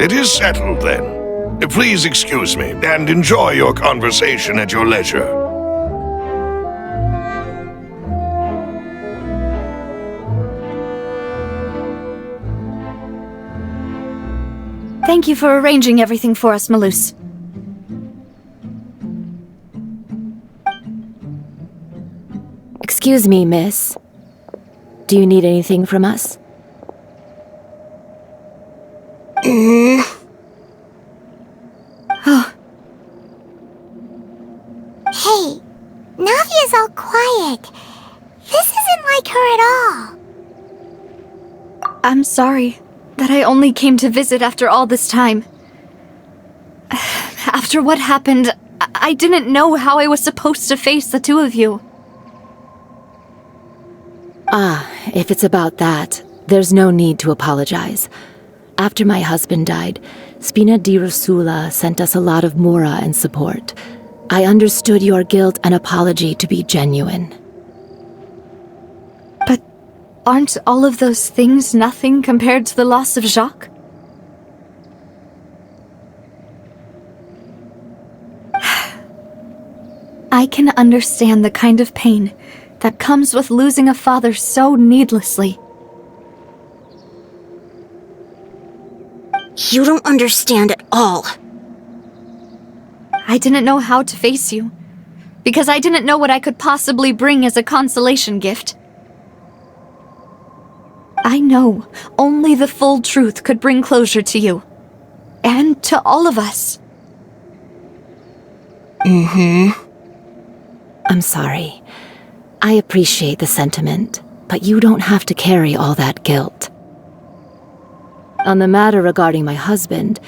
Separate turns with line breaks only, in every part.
It is settled, then. Please excuse me, and enjoy your conversation at your leisure.
Thank you for arranging everything for us, Malus.
Excuse me, miss. Do you need anything from us?
Hey, Navia's all quiet. This isn't like her at all.
I'm sorry that I only came to visit after all this time. After what happened, I didn't know how I was supposed to face the two of you.
If it's about that, there's no need to apologize. After my husband died, Spina di Rosula sent us a lot of mora and support. I understood your guilt and apology to be genuine.
But aren't all of those things nothing compared to the loss of Jacques? I can understand the kind of pain that comes with losing a father so needlessly.
You don't understand at all.
I didn't know how to face you, because I didn't know what I could possibly bring as a consolation gift. I know only the full truth could bring closure to you, and to all of us.
I'm sorry. I appreciate the sentiment, but you don't have to carry all that guilt. On the matter regarding my husband,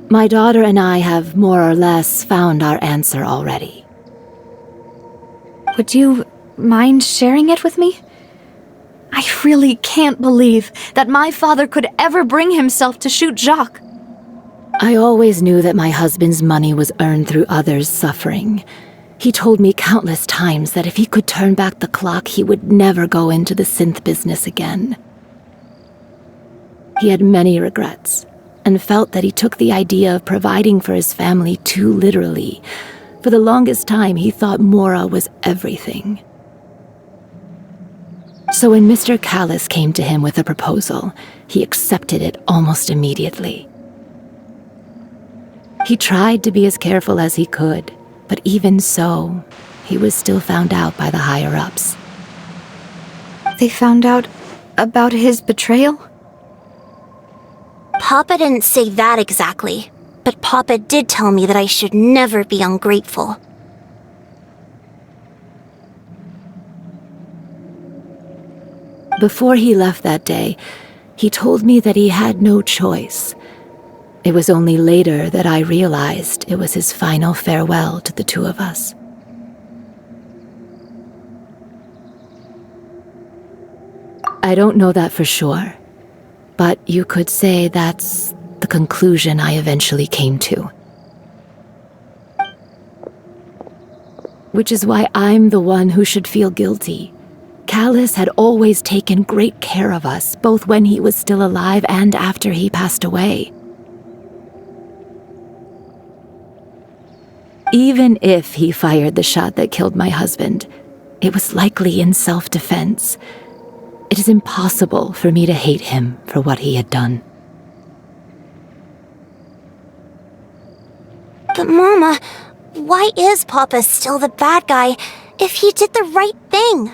my daughter and I have more or less found our answer already.
Would you mind sharing it with me? I really can't believe that my father could ever bring himself to shoot Jacques.
I always knew that my husband's money was earned through others' suffering. He told me countless times that if he could turn back the clock, he would never go into the synth business again. He had many regrets, and felt that he took the idea of providing for his family too literally. For the longest time, he thought Mora was everything. So when Mr. Callis came to him with a proposal, he accepted it almost immediately. He tried to be as careful as he could, but even so, he was still found out by the higher-ups.
They found out about his betrayal?
Papa didn't say that exactly, but Papa did tell me that I should never be ungrateful.
Before he left that day, he told me that he had no choice. It was only later that I realized it was his final farewell to the two of us. I don't know that for sure, but you could say that's the conclusion I eventually came to. Which is why I'm the one who should feel guilty. Callis had always taken great care of us, both when he was still alive and after he passed away. Even if he fired the shot that killed my husband, it was likely in self-defense. It is impossible for me to hate him for what he had done.
But Mama, why is Papa still the bad guy if he did the right thing?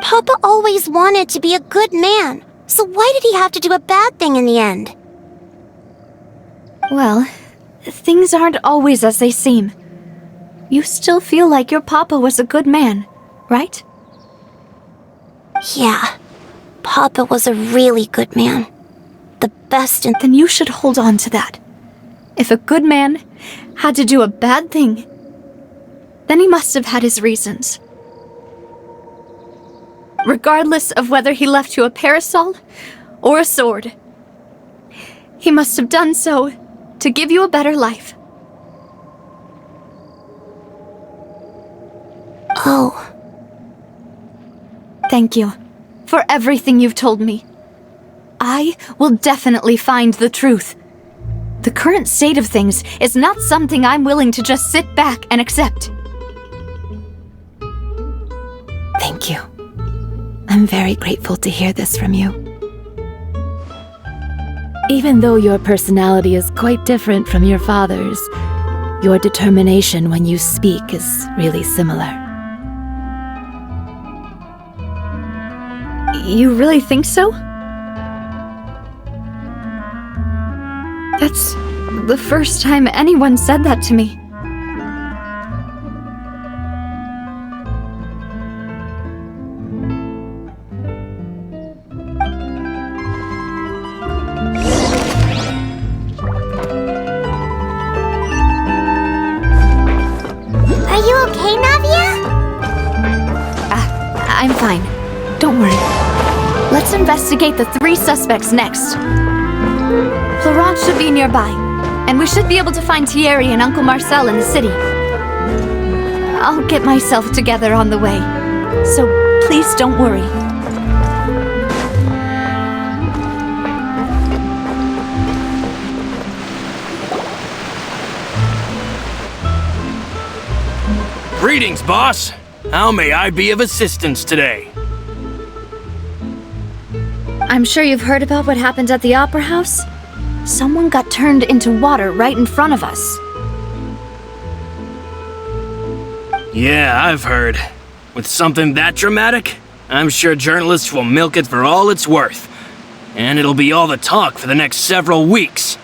Papa always wanted to be a good man, so why did he have to do a bad thing in the end?
Well, things aren't always as they seem. You still feel like your papa was a good man, right?
Yeah, Papa was a really good man. The best in...
Then you should hold on to that. If a good man had to do a bad thing, then he must have had his reasons. Regardless of whether he left you a parasol or a sword, he must have done so to give you a better life.
Oh.
Thank you for everything you've told me. I will definitely find the truth. The current state of things is not something I'm willing to just sit back and accept.
Thank you. I'm very grateful to hear this from you. Even though your personality is quite different from your father's, your determination when you speak is really similar.
You really think so? That's the first time anyone said that to me.
Are you okay, Navia?
I'm fine. Don't worry. Let's investigate the 3 suspects next. Florent should be nearby, and we should be able to find Thierry and Uncle Marcel in the city. I'll get myself together on the way, so please don't worry.
Greetings, boss. How may I be of assistance today?
I'm sure you've heard about what happened at the Opera House? Someone got turned into water right in front of us.
Yeah, I've heard. With something that dramatic, I'm sure journalists will milk it for all it's worth. And it'll be all the talk for the next several weeks.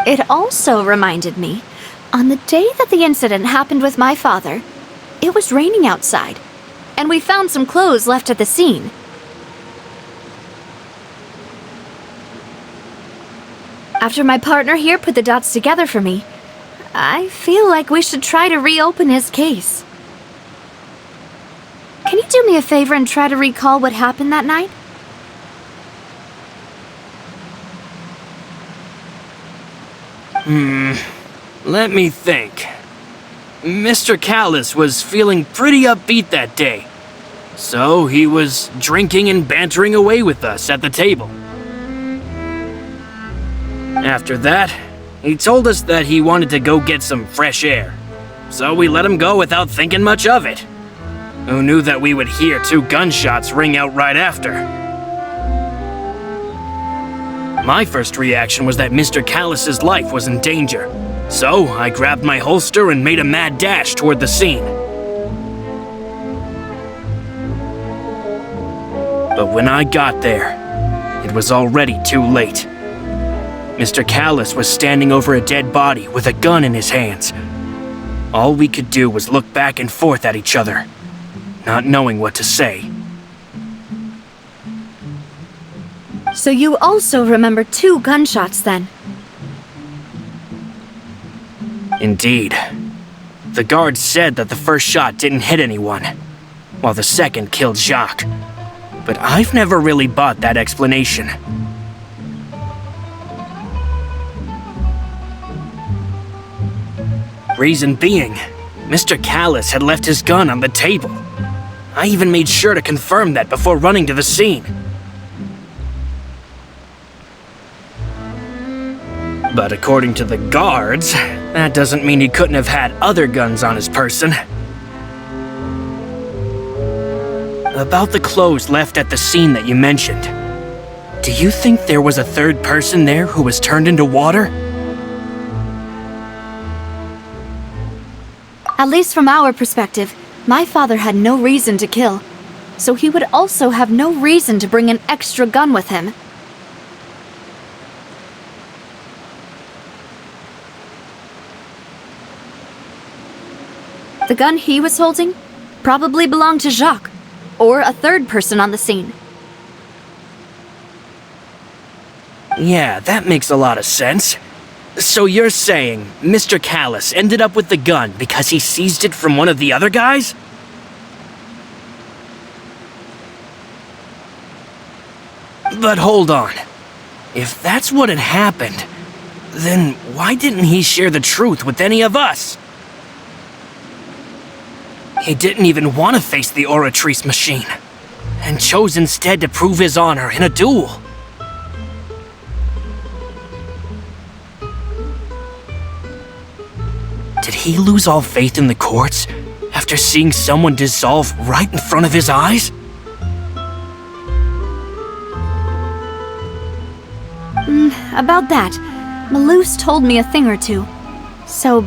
It also reminded me, on the day that the incident happened with my father, it was raining outside, and we found some clothes left at the scene. After my partner here put the dots together for me, I feel like we should try to reopen his case. Can you do me a favor and try to recall what happened that night?
Let me think. Mr. Callis was feeling pretty upbeat that day. So he was drinking and bantering away with us at the table. After that, he told us that he wanted to go get some fresh air. So we let him go without thinking much of it. Who knew that we would hear 2 gunshots ring out right after? My first reaction was that Mr. Callis's life was in danger. So I grabbed my holster and made a mad dash toward the scene. But when I got there, it was already too late. Mr. Callis was standing over a dead body with a gun in his hands. All we could do was look back and forth at each other, not knowing what to say.
So you also remember 2 gunshots then?
Indeed. The guard said that the first shot didn't hit anyone, while the second killed Jacques. But I've never really bought that explanation. Reason being, Mr. Callis had left his gun on the table. I even made sure to confirm that before running to the scene. But according to the guards, that doesn't mean he couldn't have had other guns on his person. About the clothes left at the scene that you mentioned, do you think there was a 3rd person there who was turned into water?
At least from our perspective, my father had no reason to kill, so he would also have no reason to bring an extra gun with him. The gun he was holding probably belonged to Jacques, or a 3rd person on the scene.
Yeah, that makes a lot of sense. So you're saying Mr. Callis ended up with the gun because he seized it from one of the other guys? But hold on. If that's what had happened, then why didn't he share the truth with any of us? He didn't even want to face the Oratrice machine, and chose instead to prove his honor in a duel. Did he lose all faith in the courts after seeing someone dissolve right in front of his eyes?
About that, Malus told me a thing or two. So,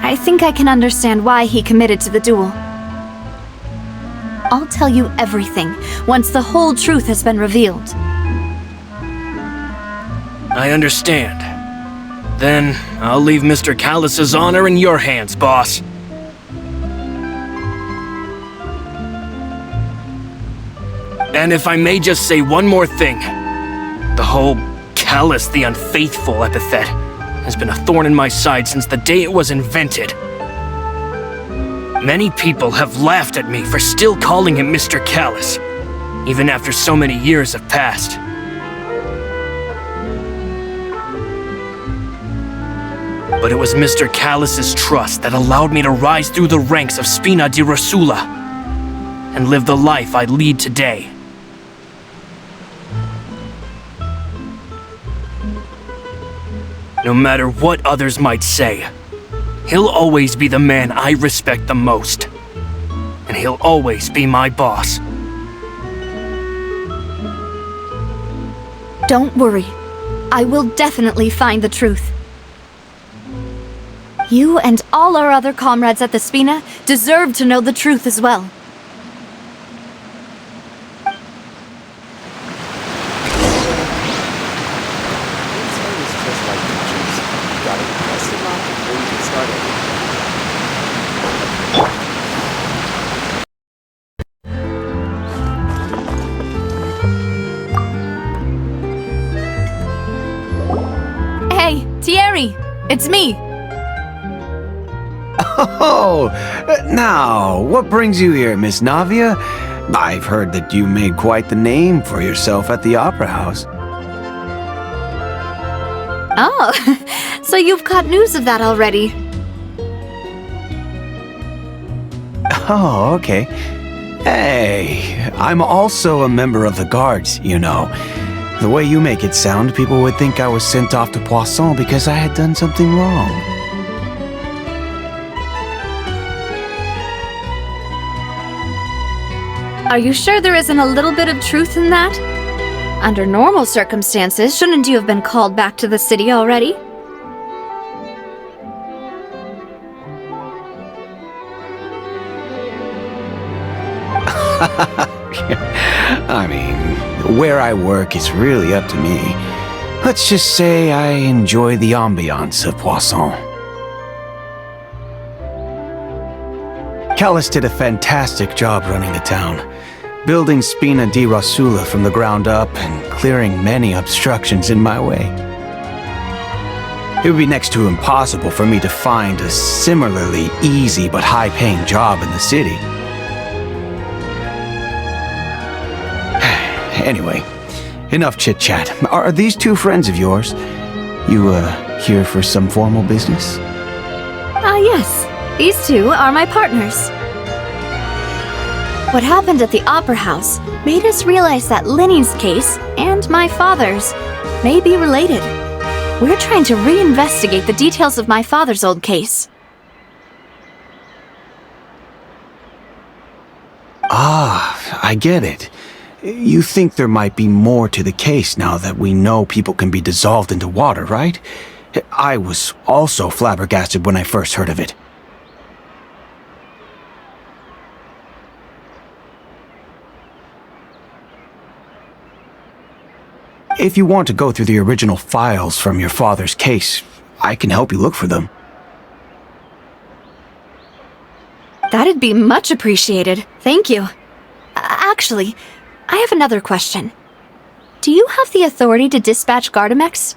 I think I can understand why he committed to the duel. I'll tell you everything once the whole truth has been revealed.
I understand. Then, I'll leave Mr. Callus's honor in your hands, boss. And if I may just say one more thing. The whole Callus the Unfaithful epithet has been a thorn in my side since the day it was invented. Many people have laughed at me for still calling him Mr. Callus, even after so many years have passed. But it was Mr. Callus's trust that allowed me to rise through the ranks of Spina di Rosula and live the life I lead today. No matter what others might say, he'll always be the man I respect the most. And he'll always be my boss.
Don't worry. I will definitely find the truth. You and all our other comrades at the Spina deserve to know the truth as well. Hey, Thierry! It's me!
Oh, now, what brings you here, Miss Navia? I've heard that you made quite the name for yourself at the Opera House.
Oh, so you've caught news of that already.
Oh, okay. Hey, I'm also a member of the Guards, you know. The way you make it sound, people would think I was sent off to Poisson because I had done something wrong.
Are you sure there isn't a little bit of truth in that? Under normal circumstances, shouldn't you have been called back to the city already?
I mean, where I work is really up to me. Let's just say I enjoy the ambiance of Poisson. Callus did a fantastic job running the town, building Spina di Rosula from the ground up and clearing many obstructions in my way. It would be next to impossible for me to find a similarly easy but high-paying job in the city. Anyway, enough chit-chat. Are these two friends of yours? You, here for some formal business?
Yes. These two are my partners. What happened at the Opera House made us realize that Linny's case and my father's may be related. We're trying to reinvestigate the details of my father's old case.
Ah, I get it. You think there might be more to the case now that we know people can be dissolved into water, right? I was also flabbergasted when I first heard of it. If you want to go through the original files from your father's case, I can help you look for them.
That'd be much appreciated. Thank you. Actually, I have another question. Do you have the authority to dispatch Gardamex?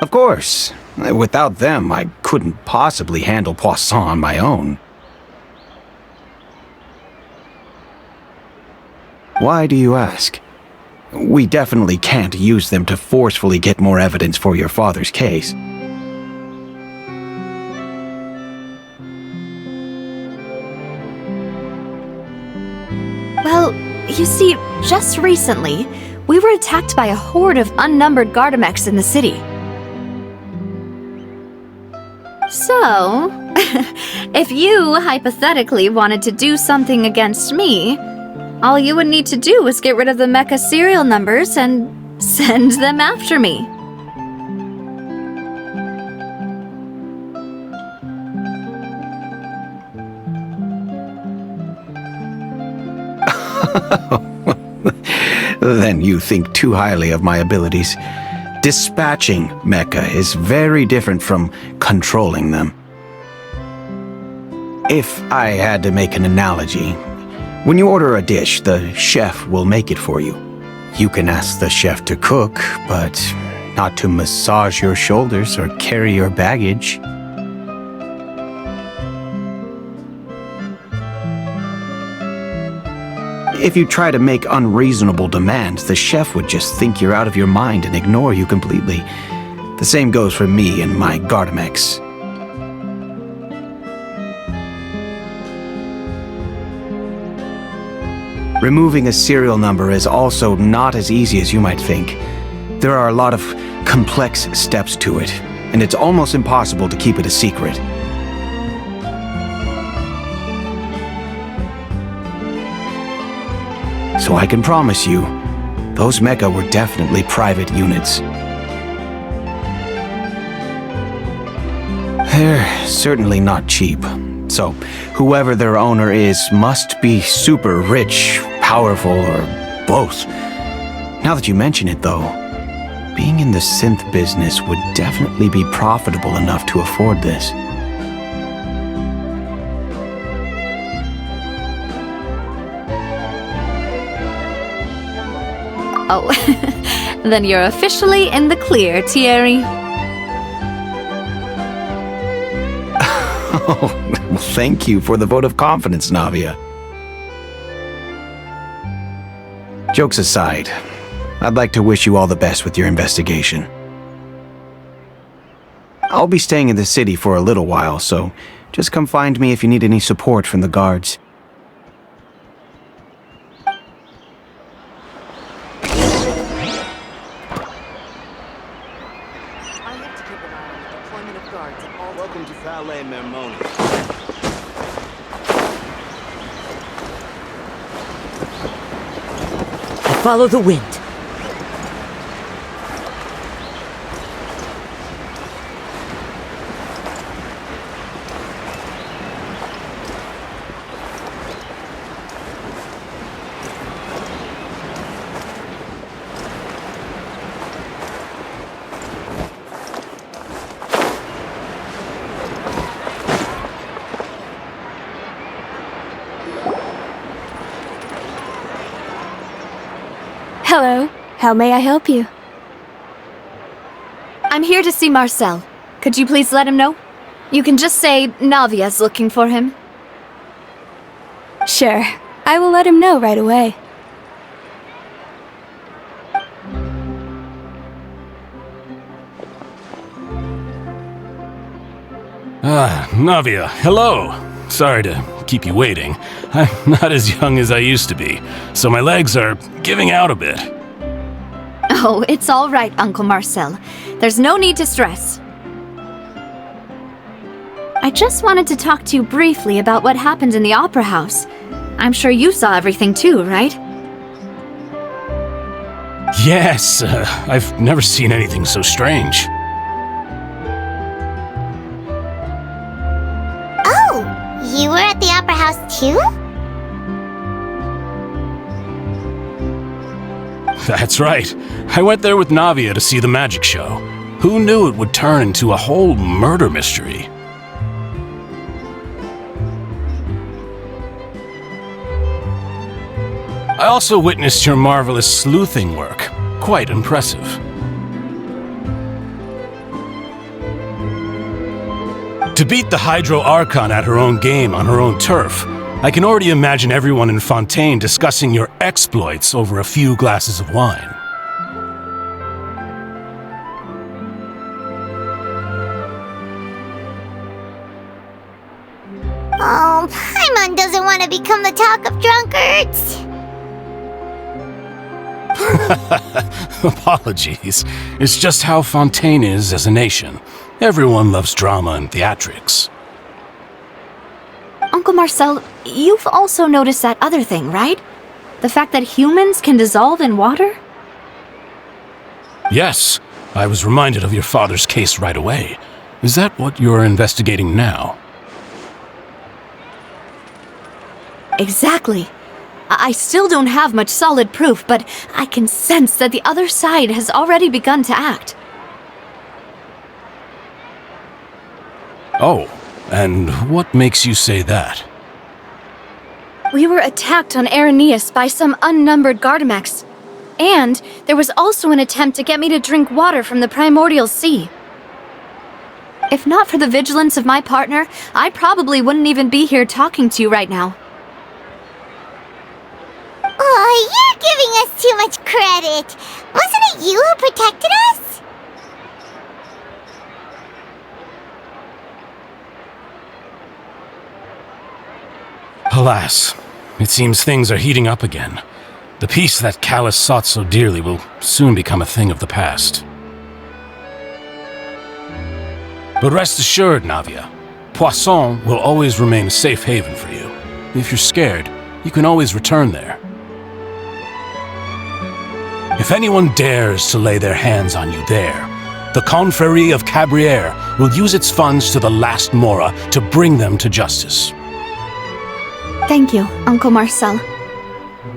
Of course. Without them, I couldn't possibly handle Poisson on my own. Why do you ask? We definitely can't use them to forcefully get more evidence for your father's case.
Well, you see, just recently, we were attacked by a horde of unnumbered Gardamex in the city. So, if you hypothetically wanted to do something against me, all you would need to do is get rid of the mecha serial numbers and send them after me.
Then you think too highly of my abilities. Dispatching mecha is very different from controlling them. If I had to make an analogy, when you order a dish, the chef will make it for you. You can ask the chef to cook, but not to massage your shoulders or carry your baggage. If you try to make unreasonable demands, the chef would just think you're out of your mind and ignore you completely. The same goes for me and my Gardamex. Removing a serial number is also not as easy as you might think. There are a lot of complex steps to it, and it's almost impossible to keep it a secret. So I can promise you, those mecha were definitely private units. They're certainly not cheap. So, whoever their owner is must be super rich, powerful, or both. Now that you mention it, though, being in the synth business would definitely be profitable enough to afford this.
Oh, then you're officially in the clear, Thierry.
Oh, well, thank you for the vote of confidence, Navia. Jokes aside, I'd like to wish you all the best with your investigation. I'll be staying in the city for a little while, so just come find me if you need any support from the guards.
Welcome to Valet Mermoni.
I follow the wind.
Hello. How may I help you?
I'm here to see Marcel. Could you please let him know? You can just say Navia's looking for him.
Sure. I will let him know right away.
Navia, hello. Sorry to keep you waiting. I'm not as young as I used to be, so my legs are giving out a bit.
Oh, it's all right, Uncle Marcel. There's no need to stress. I just wanted to talk to you briefly about what happened in the Opera House. I'm sure you saw everything too, right?
Yes, I've never seen anything so strange.
You were at the Opera House too?
That's right. I went there with Navia to see the magic show. Who knew it would turn into a whole murder mystery? I also witnessed your marvelous sleuthing work. Quite impressive. To beat the Hydro Archon at her own game on her own turf, I can already imagine everyone in Fontaine discussing your exploits over a few glasses of wine.
Oh, Paimon doesn't want to become the talk of drunkards.
Apologies. It's just how Fontaine is as a nation. Everyone loves drama and theatrics.
Uncle Marcel, you've also noticed that other thing, right? The fact that humans can dissolve in water?
Yes, I was reminded of your father's case right away. Is that what you're investigating now?
Exactly. I still don't have much solid proof, but I can sense that the other side has already begun to act.
Oh, and what makes you say that?
We were attacked on Araneus by some unnumbered Gardamex. And there was also an attempt to get me to drink water from the primordial sea. If not for the vigilance of my partner, I probably wouldn't even be here talking to you right now.
Oh, you're giving us too much credit. Wasn't it you who protected us?
Alas, it seems things are heating up again. The peace that Callus sought so dearly will soon become a thing of the past. But rest assured, Navia, Poisson will always remain a safe haven for you. If you're scared, you can always return there. If anyone dares to lay their hands on you there, the Confrérie of Cabrières will use its funds to the last Mora to bring them to justice.
Thank you, Uncle Marcel.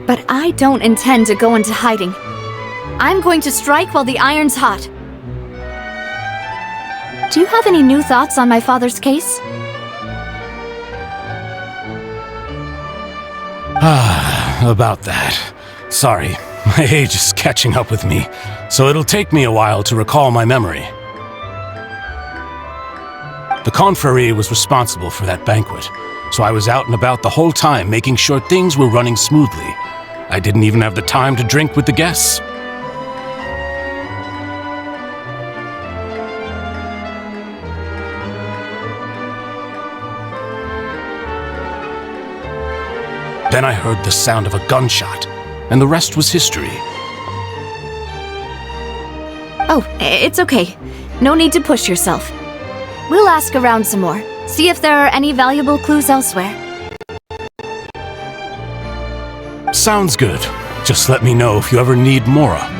But I don't intend to go into hiding. I'm going to strike while the iron's hot. Do you have any new thoughts on my father's case?
About that. Sorry, my age is catching up with me, so it'll take me a while to recall my memory. The Confrérie was responsible for that banquet, so I was out and about the whole time making sure things were running smoothly. I didn't even have the time to drink with the guests. Then I heard the sound of a gunshot, and the rest was history.
Oh, it's okay. No need to push yourself. We'll ask around some more, see if there are any valuable clues elsewhere.
Sounds good. Just let me know if you ever need Mora.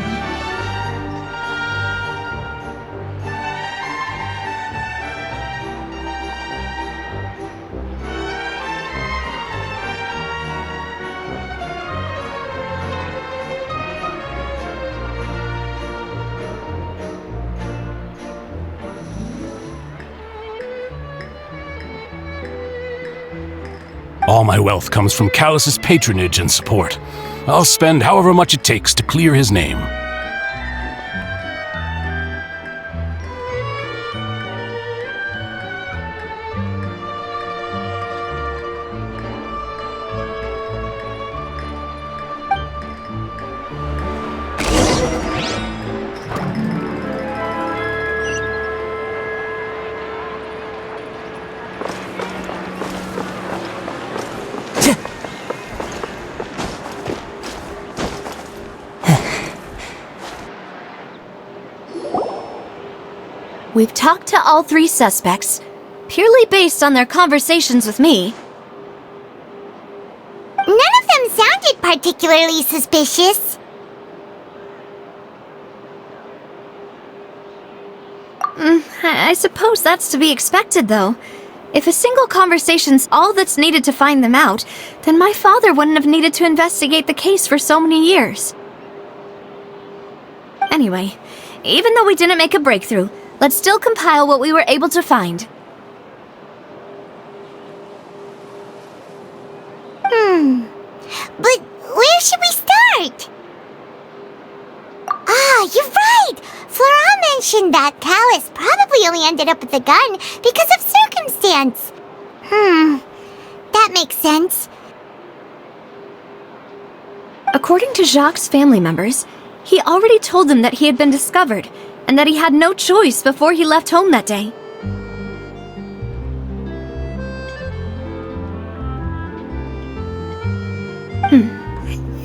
All my wealth comes from Callus's patronage and support. I'll spend however much it takes to clear his name.
We've talked to all three suspects, purely based on their conversations with me.
None of them sounded particularly suspicious.
I suppose that's to be expected, though. If a single conversation's all that's needed to find them out, then my father wouldn't have needed to investigate the case for so many years. Anyway, even though we didn't make a breakthrough, let's still compile what we were able to find.
But where should we start? Ah, you're right! Flora mentioned that Callus probably only ended up with the gun because of circumstance. That makes sense.
According to Jacques' family members, he already told them that he had been discovered and that he had no choice before he left home that day.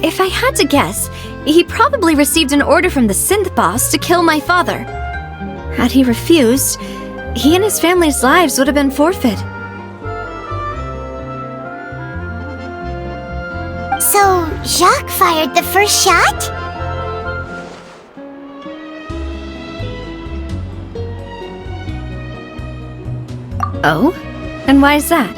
If I had to guess, he probably received an order from the synth boss to kill my father. Had he refused, he and his family's lives would have been forfeit.
So, Jacques fired the first shot?
Oh? And why is that?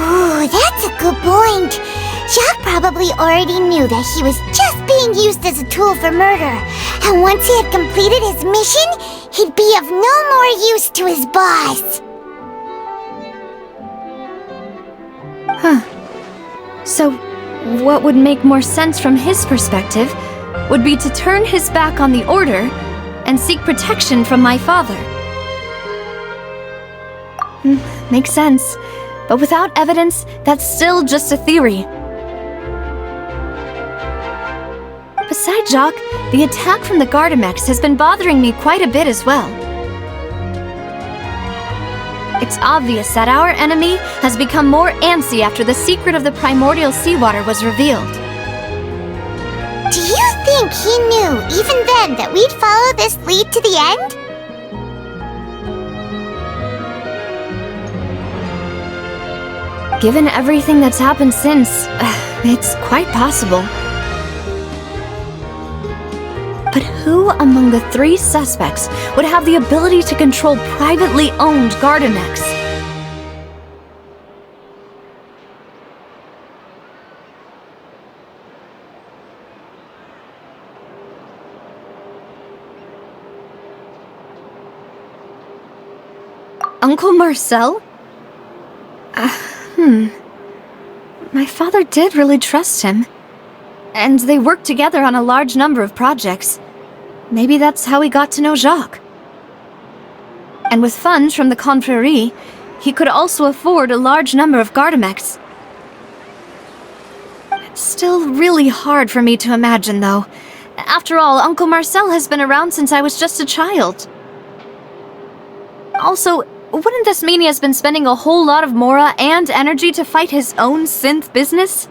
Ooh, that's a good point. Jacques probably already knew that he was just being used as a tool for murder. And once he had completed his mission, he'd be of no more use to his boss.
So, what would make more sense from his perspective would be to turn his back on the Order and seek protection from my father. Makes sense. But without evidence, that's still just a theory. Besides Jacques, the attack from the Gardamex has been bothering me quite a bit as well. It's obvious that our enemy has become more antsy after the secret of the primordial seawater was revealed.
Do you think he knew, even then, that we'd follow this lead to the end?
Given everything that's happened since, it's quite possible. But who among the three suspects would have the ability to control privately owned Gardamex? Uncle Marcel? My father did really trust him. And they worked together on a large number of projects. Maybe that's how he got to know Jacques. And with funds from the Confrérie, he could also afford a large number of Gardamex. It's still really hard for me to imagine, though. After all, Uncle Marcel has been around since I was just a child. Also, wouldn't this mean he has been spending a whole lot of mora and energy to fight his own synth business?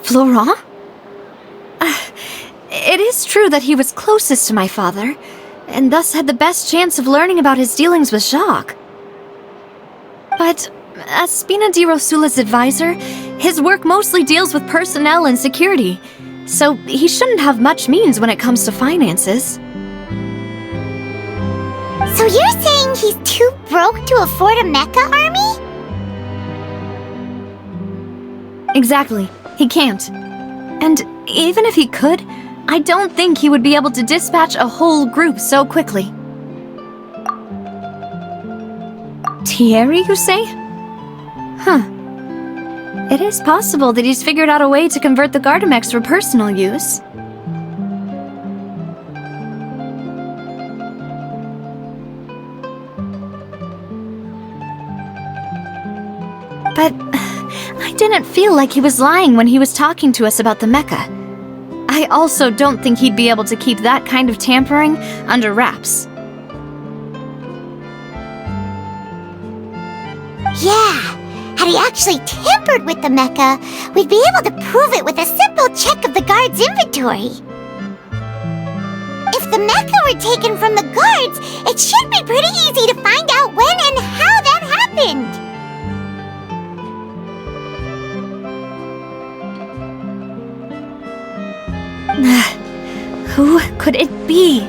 Florent? It is true that he was closest to my father, and thus had the best chance of learning about his dealings with Jacques. But as Spina di Rosula's advisor, his work mostly deals with personnel and security, so he shouldn't have much means when it comes to finances.
So you're saying he's too broke to afford a mecha army?
Exactly. He can't. And even if he could, I don't think he would be able to dispatch a whole group so quickly. Thierry, you say? It is possible that he's figured out a way to convert the Gardamex for personal use. But I didn't feel like he was lying when he was talking to us about the mecha. I also don't think he'd be able to keep that kind of tampering under wraps.
Yeah, had he actually tampered with the mecha, we'd be able to prove it with a simple check of the guard's inventory. If the mecha were taken from the guards, it should be pretty easy to find out when and how that happened.
Who could it be?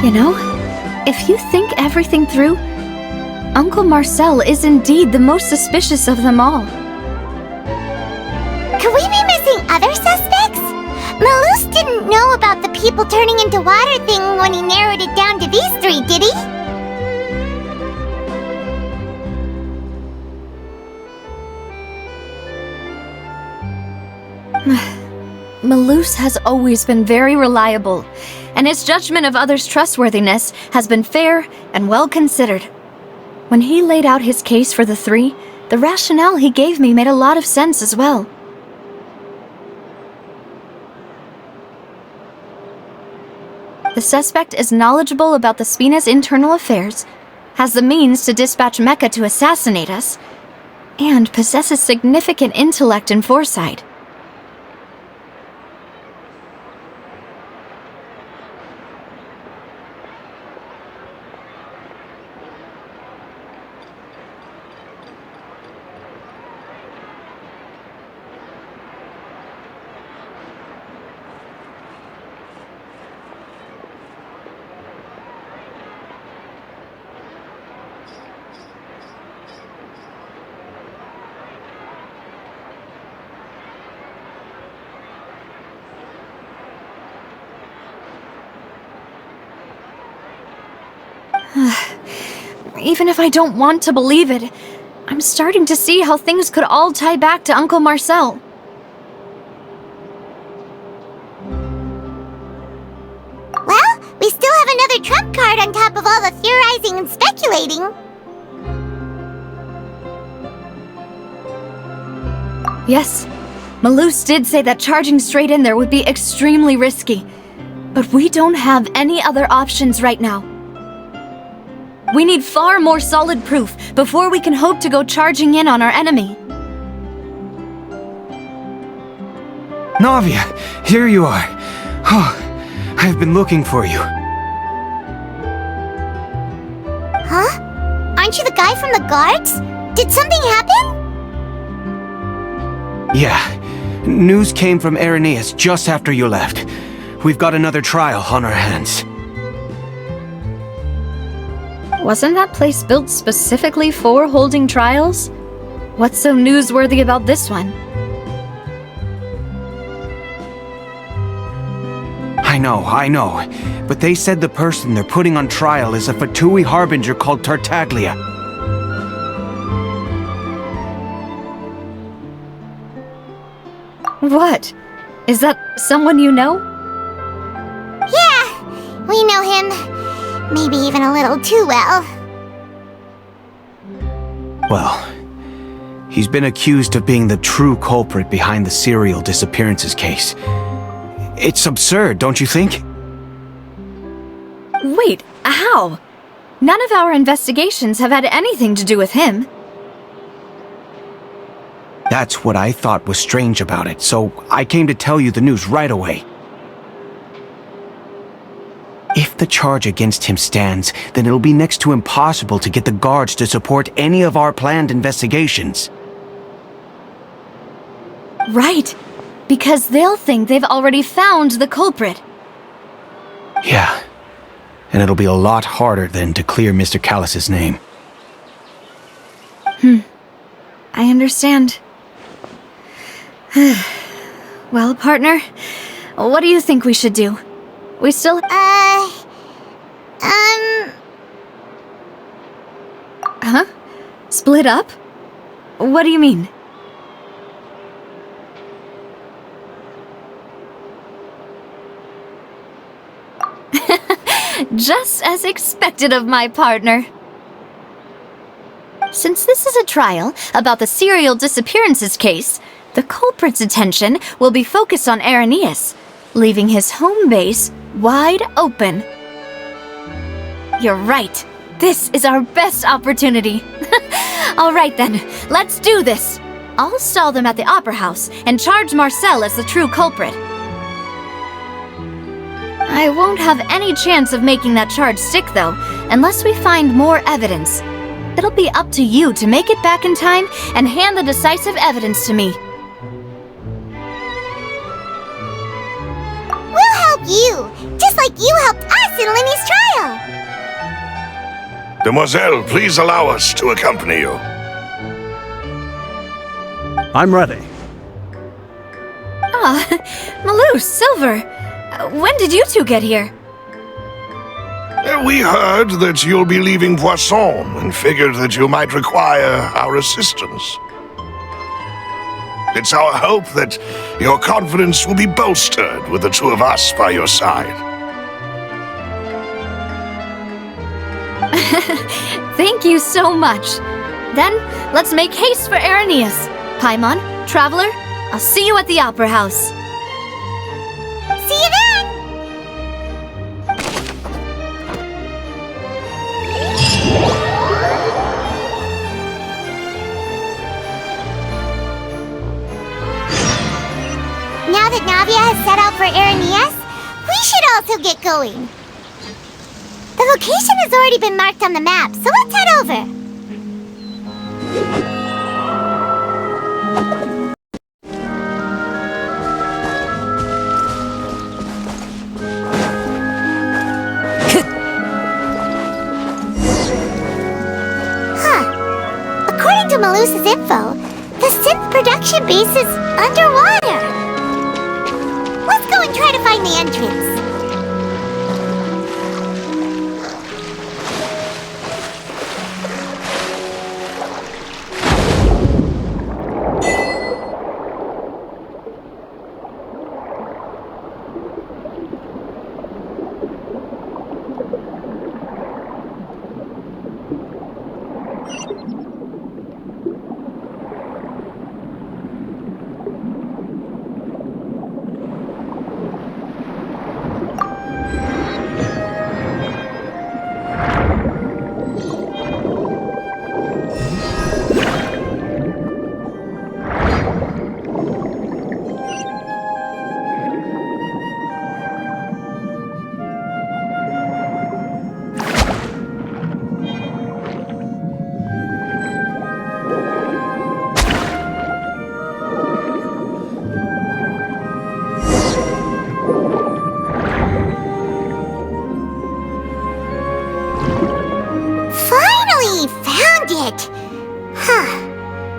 You know, if you think everything through, Uncle Marcel is indeed the most suspicious of them all.
Could we be missing other suspects? Malus didn't know about the people turning into water thing when he narrowed it down to these three, did he?
Malus has always been very reliable, and his judgment of others' trustworthiness has been fair and well considered. When he laid out his case for the three, the rationale he gave me made a lot of sense as well. The suspect is knowledgeable about the Spina's internal affairs, has the means to dispatch Mecha to assassinate us, and possesses significant intellect and foresight. Even if I don't want to believe it, I'm starting to see how things could all tie back to Uncle Marcel.
Well, we still have another trump card on top of all the theorizing and speculating.
Yes, Malus did say that charging straight in there would be extremely risky, but we don't have any other options right now. We need far more solid proof before we can hope to go charging in on our enemy.
Navia, here you are. Oh, I've been looking for you.
Huh? Aren't you the guy from the guards? Did something happen?
Yeah. News came from Irenaeus just after you left. We've got another trial on our hands.
Wasn't that place built specifically for holding trials? What's so newsworthy about this one?
I know. But they said the person they're putting on trial is a Fatui harbinger called Tartaglia.
What? Is that someone you know?
Yeah, we know him. Maybe even a little too well.
Well, he's been accused of being the true culprit behind the serial disappearances case. It's absurd, don't you think?
Wait, how? None of our investigations have had anything to do with him.
That's what I thought was strange about it, so I came to tell you the news right away. If the charge against him stands, then it'll be next to impossible to get the guards to support any of our planned investigations.
Right, because they'll think they've already found the culprit.
Yeah, and it'll be a lot harder then to clear Mr. Callus's name.
I understand. Well, partner, what do you think we should do? We still... Huh? Split up? What do you mean? Just as expected of my partner. Since this is a trial about the serial disappearances case, the culprit's attention will be focused on Irenaeus, leaving his home base wide open. You're right. This is our best opportunity. All right then, let's do this. I'll stall them at the Opera House and charge Marcel as the true culprit. I won't have any chance of making that charge stick, though, unless we find more evidence. It'll be up to you to make it back in time and hand the decisive evidence to me.
We'll help you, just like like you helped us in Linny's trial.
Demoiselle, please allow us to accompany you.
I'm ready.
Malou, Silver, when did you two get here?
We heard that you'll be leaving Poisson and figured that you might require our assistance. It's our hope that your confidence will be bolstered with the two of us by your side.
Thank you so much. Then, let's make haste for Arrhenius. Paimon, Traveler, I'll see you at the Opera House.
See you then! Now that Navia has set out for Arrhenius, we should also get going. The location has already been marked on the map, so let's head over. According to Malusa's info, the synth production base is underwater. Let's go and try to find the entrance.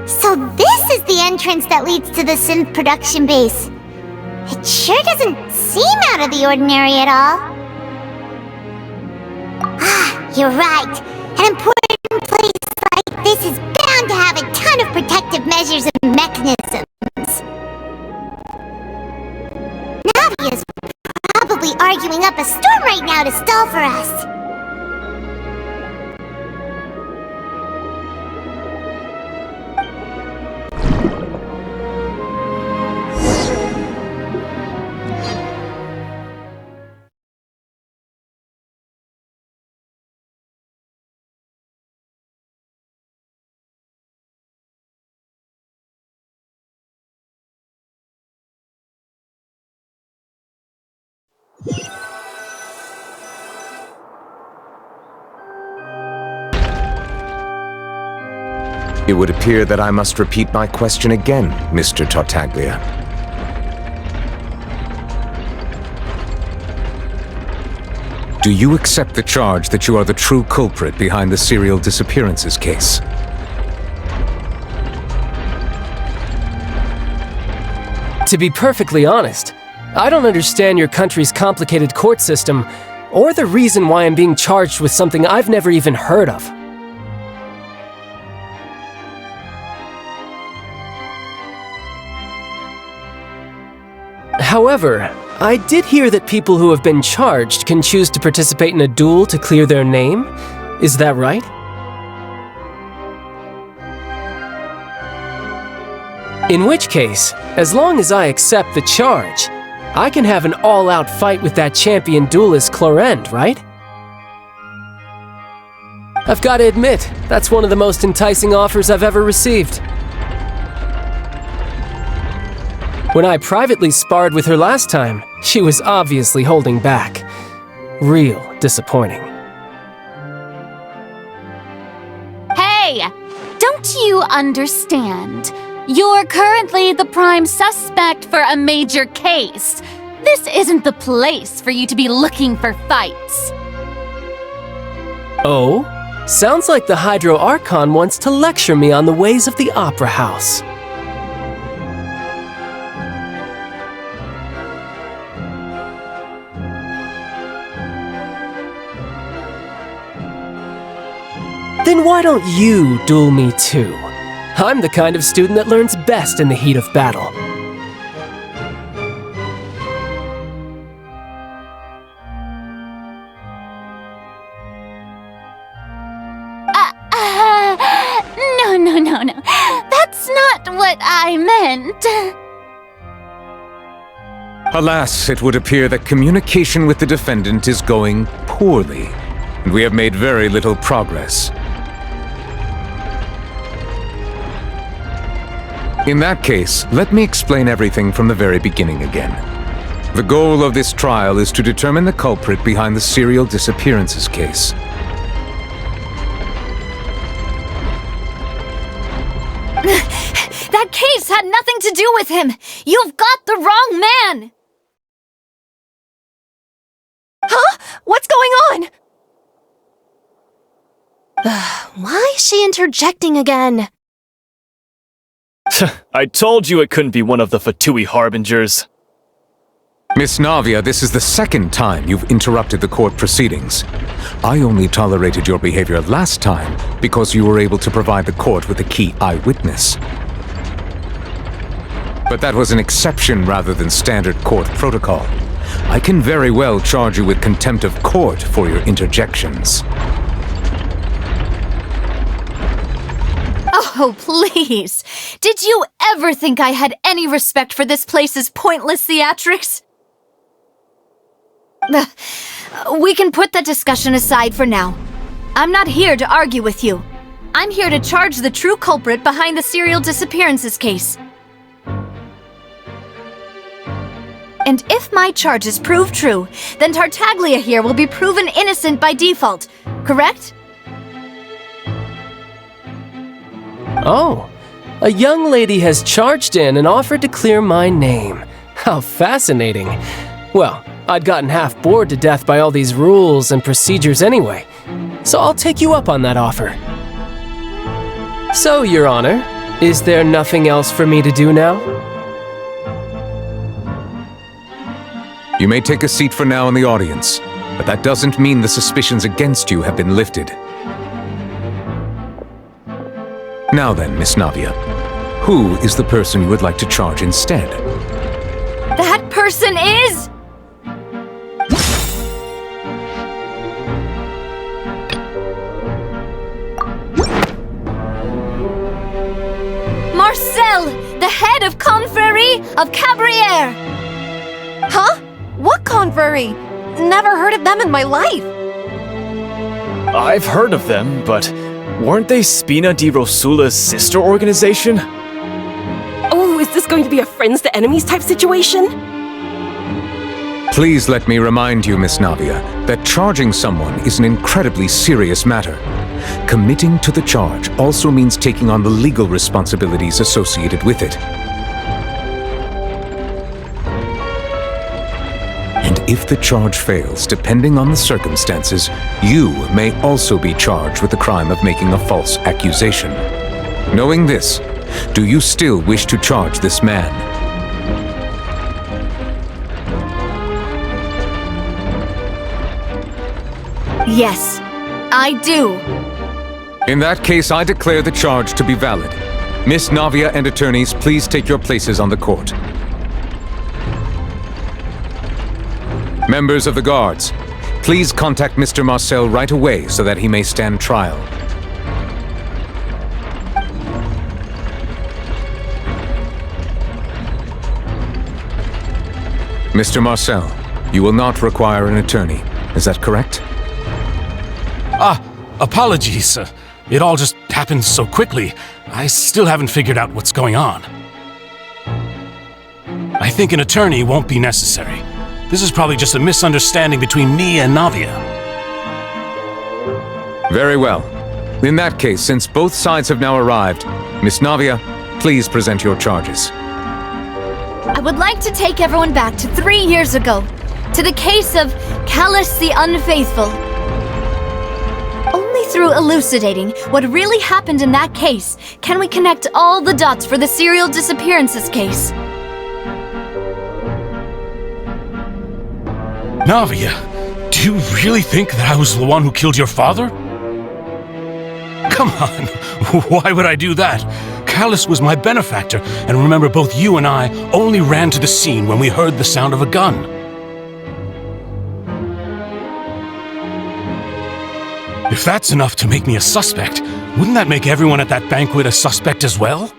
So this is the entrance that leads to the synth production base. It sure doesn't seem out of the ordinary at all. You're right. An important place like this is bound to have a ton of protective measures and mechanisms. Navia's probably arguing up a storm right now to stall for us.
It would appear that I must repeat my question again, Mr. Tartaglia. Do you accept the charge that you are the true culprit behind the serial disappearances case?
To be perfectly honest, I don't understand your country's complicated court system, or the reason why I'm being charged with something I've never even heard of. However, I did hear that people who have been charged can choose to participate in a duel to clear their name. Is that right? In which case, as long as I accept the charge, I can have an all-out fight with that champion duelist Clorend, right? I've got to admit, that's one of the most enticing offers I've ever received. When I privately sparred with her last time, she was obviously holding back. Real disappointing.
Hey! Don't you understand? You're currently the prime suspect for a major case. This isn't the place for you to be looking for fights.
Oh? Sounds like the Hydro Archon wants to lecture me on the ways of the Opera House. Then why don't you duel me too? I'm the kind of student that learns best in the heat of battle.
No. That's not what I meant.
Alas, it would appear that communication with the defendant is going poorly, and we have made very little progress. In that case, let me explain everything from the very beginning again. The goal of this trial is to determine the culprit behind the serial disappearances case.
That case had nothing to do with him! You've got the wrong man!
Huh? What's going on? Why is she interjecting again?
I told you it couldn't be one of the Fatui Harbingers.
Miss Navia, this is the second time you've interrupted the court proceedings. I only tolerated your behavior last time because you were able to provide the court with a key eyewitness. But that was an exception rather than standard court protocol. I can very well charge you with contempt of court for your interjections.
Oh, please! Did you ever think I had any respect for this place's pointless theatrics? We can put that discussion aside for now. I'm not here to argue with you. I'm here to charge the true culprit behind the serial disappearances case. And if my charges prove true, then Tartaglia here will be proven innocent by default, correct?
Oh, a young lady has charged in and offered to clear my name. How fascinating. Well, I'd gotten half bored to death by all these rules and procedures anyway, so I'll take you up on that offer. So, Your Honor, is there nothing else for me to do now?
You may take a seat for now in the audience, but that doesn't mean the suspicions against you have been lifted. Now then, Miss Navia, who is the person you would like to charge instead?
That person is... Marcel, the head of Confrérie of Cabrières!
Huh? What confrérie? Never heard of them in my life.
I've heard of them, but weren't they Spina di Rosula's sister organization?
Oh, is this going to be a friends to enemies type situation?
Please let me remind you, Miss Navia, that charging someone is an incredibly serious matter. Committing to the charge also means taking on the legal responsibilities associated with it. And if the charge fails, depending on the circumstances, you may also be charged with the crime of making a false accusation. Knowing this, do you still wish to charge this man?
Yes, I do.
In that case, I declare the charge to be valid. Miss Navia and attorneys, please take your places on the court. Members of the guards, please contact Mr. Marcel right away so that he may stand trial. Mr. Marcel, you will not require an attorney. Is that correct?
Apologies. It all just happened so quickly. I still haven't figured out what's going on. I think an attorney won't be necessary. This is probably just a misunderstanding between me and Navia.
Very well. In that case, since both sides have now arrived, Miss Navia, please present your charges.
I would like to take everyone back to 3 years ago, to the case of Callus the Unfaithful. Only through elucidating what really happened in that case can we connect all the dots for the serial disappearances case.
Navia, do you really think that I was the one who killed your father? Come on, why would I do that? Callus was my benefactor, and remember, both you and I only ran to the scene when we heard the sound of a gun. If that's enough to make me a suspect, wouldn't that make everyone at that banquet a suspect as well?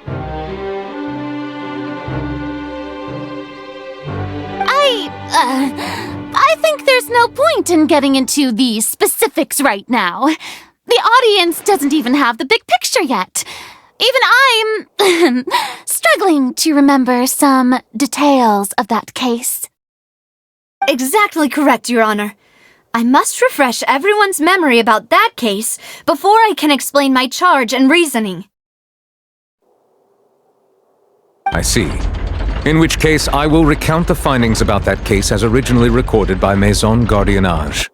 I think there's no point in getting into the specifics right now. The audience doesn't even have the big picture yet. Even I'm struggling to remember some details of that case.
Exactly correct, Your Honor. I must refresh everyone's memory about that case before I can explain my charge and reasoning.
I see. In which case, I will recount the findings about that case as originally recorded by Maison Gardiennage.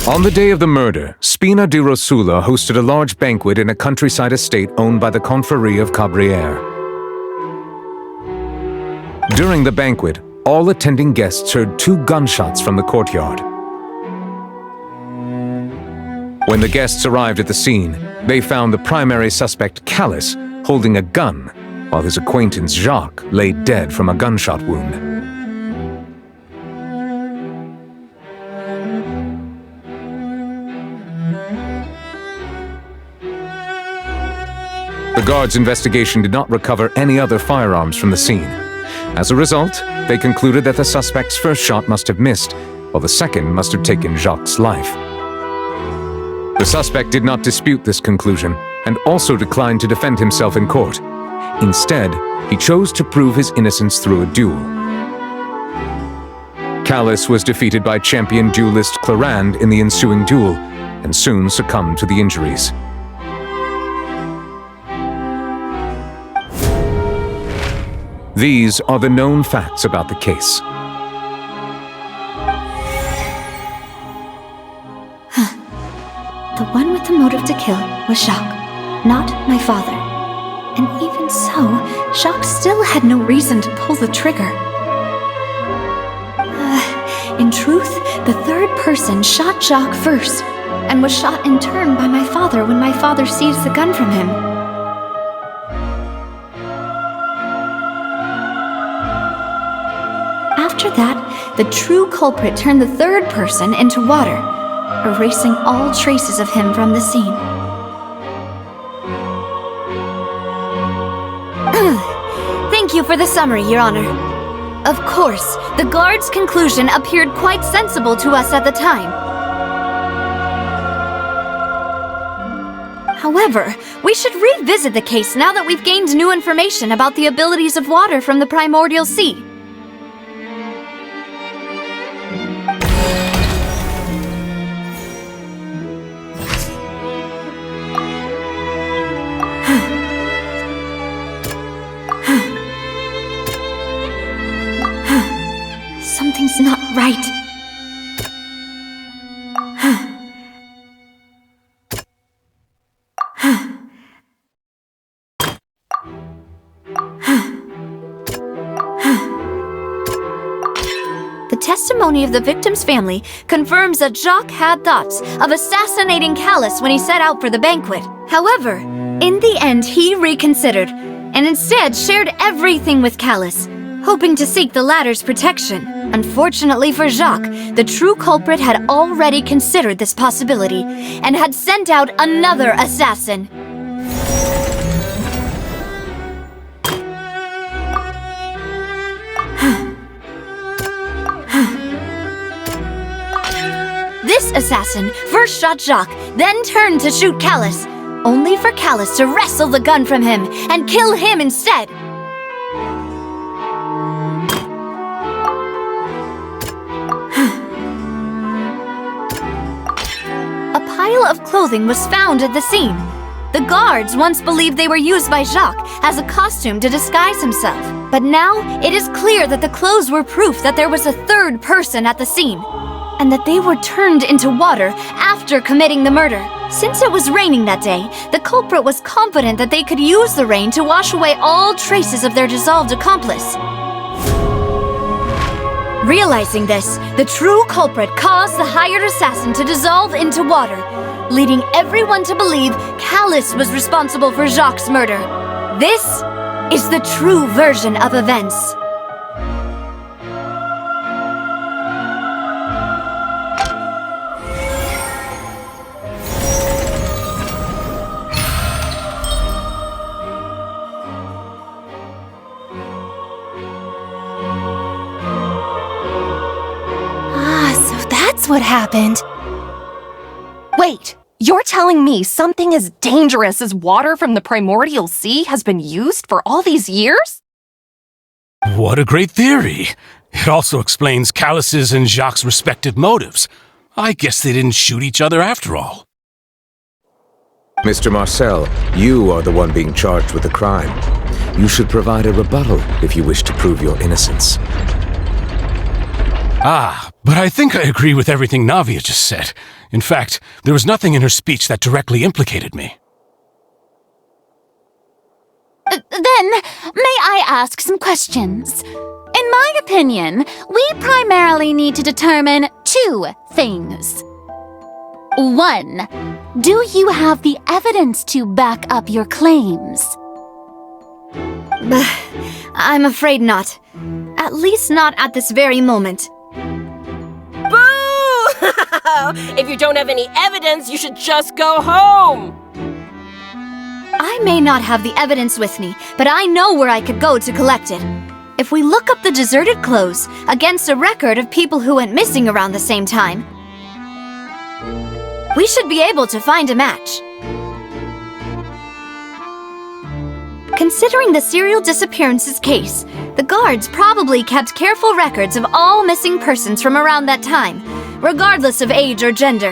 On the day of the murder, Spina di Rosula hosted a large banquet in a countryside estate owned by the Confrérie of Cabrières. During the banquet, all attending guests heard 2 gunshots from the courtyard. When the guests arrived at the scene, they found the primary suspect, Callus, holding a gun, while his acquaintance, Jacques, lay dead from a gunshot wound. The guards' investigation did not recover any other firearms from the scene. As a result, they concluded that the suspect's first shot must have missed, while the second must have taken Jacques' life. The suspect did not dispute this conclusion, and also declined to defend himself in court. Instead, he chose to prove his innocence through a duel. Callus was defeated by champion duelist Clarande in the ensuing duel, and soon succumbed to the injuries. These are the known facts about the case.
The one with the motive to kill was Jacques, not my father. And even so, Jacques still had no reason to pull the trigger. In truth, the third person shot Jacques first, and was shot in turn by my father when my father seized the gun from him. After that, the true culprit turned the third person into water, erasing all traces of him from the scene. Thank you for the summary, Your Honor. Of course, the guard's conclusion appeared quite sensible to us at the time. However, we should revisit the case now that we've gained new information about the abilities of water from the primordial sea. Something's not right. The testimony of the victim's family confirms that Jacques had thoughts of assassinating Callus when he set out for the banquet. However, in the end, he reconsidered and instead shared everything with Callus, hoping to seek the latter's protection. Unfortunately for Jacques, the true culprit had already considered this possibility and had sent out another assassin. This assassin first shot Jacques, then turned to shoot Callus, only for Callus to wrestle the gun from him and kill him instead. pile of clothing was found at the scene. The guards once believed they were used by Jacques as a costume to disguise himself. But now, it is clear that the clothes were proof that there was a third person at the scene, and that they were turned into water after committing the murder. Since it was raining that day, the culprit was confident that they could use the rain to wash away all traces of their dissolved accomplice. Realizing this, the true culprit caused the hired assassin to dissolve into water, leading everyone to believe Callus was responsible for Jacques' murder. This is the true version of events.
That's what happened. Wait, you're telling me something as dangerous as water from the primordial sea has been used for all these years?
What a great theory. It also explains Callus's and Jacques' respective motives. I guess they didn't shoot each other after all.
Mr. Marcel, you are the one being charged with the crime. You should provide a rebuttal if you wish to prove your innocence.
But I think I agree with everything Navia just said. In fact, there was nothing in her speech that directly implicated me.
Then, may I ask some questions? In my opinion, we primarily need to determine two things. 1. Do you have the evidence to back up your claims?
I'm afraid not. At least not at this very moment.
Boo! If you don't have any evidence, you should just go home!
I may not have the evidence with me, but I know where I could go to collect it. If we look up the deserted clothes against a record of people who went missing around the same time, we should be able to find a match. Considering the serial disappearances case, the guards probably kept careful records of all missing persons from around that time, regardless of age or gender.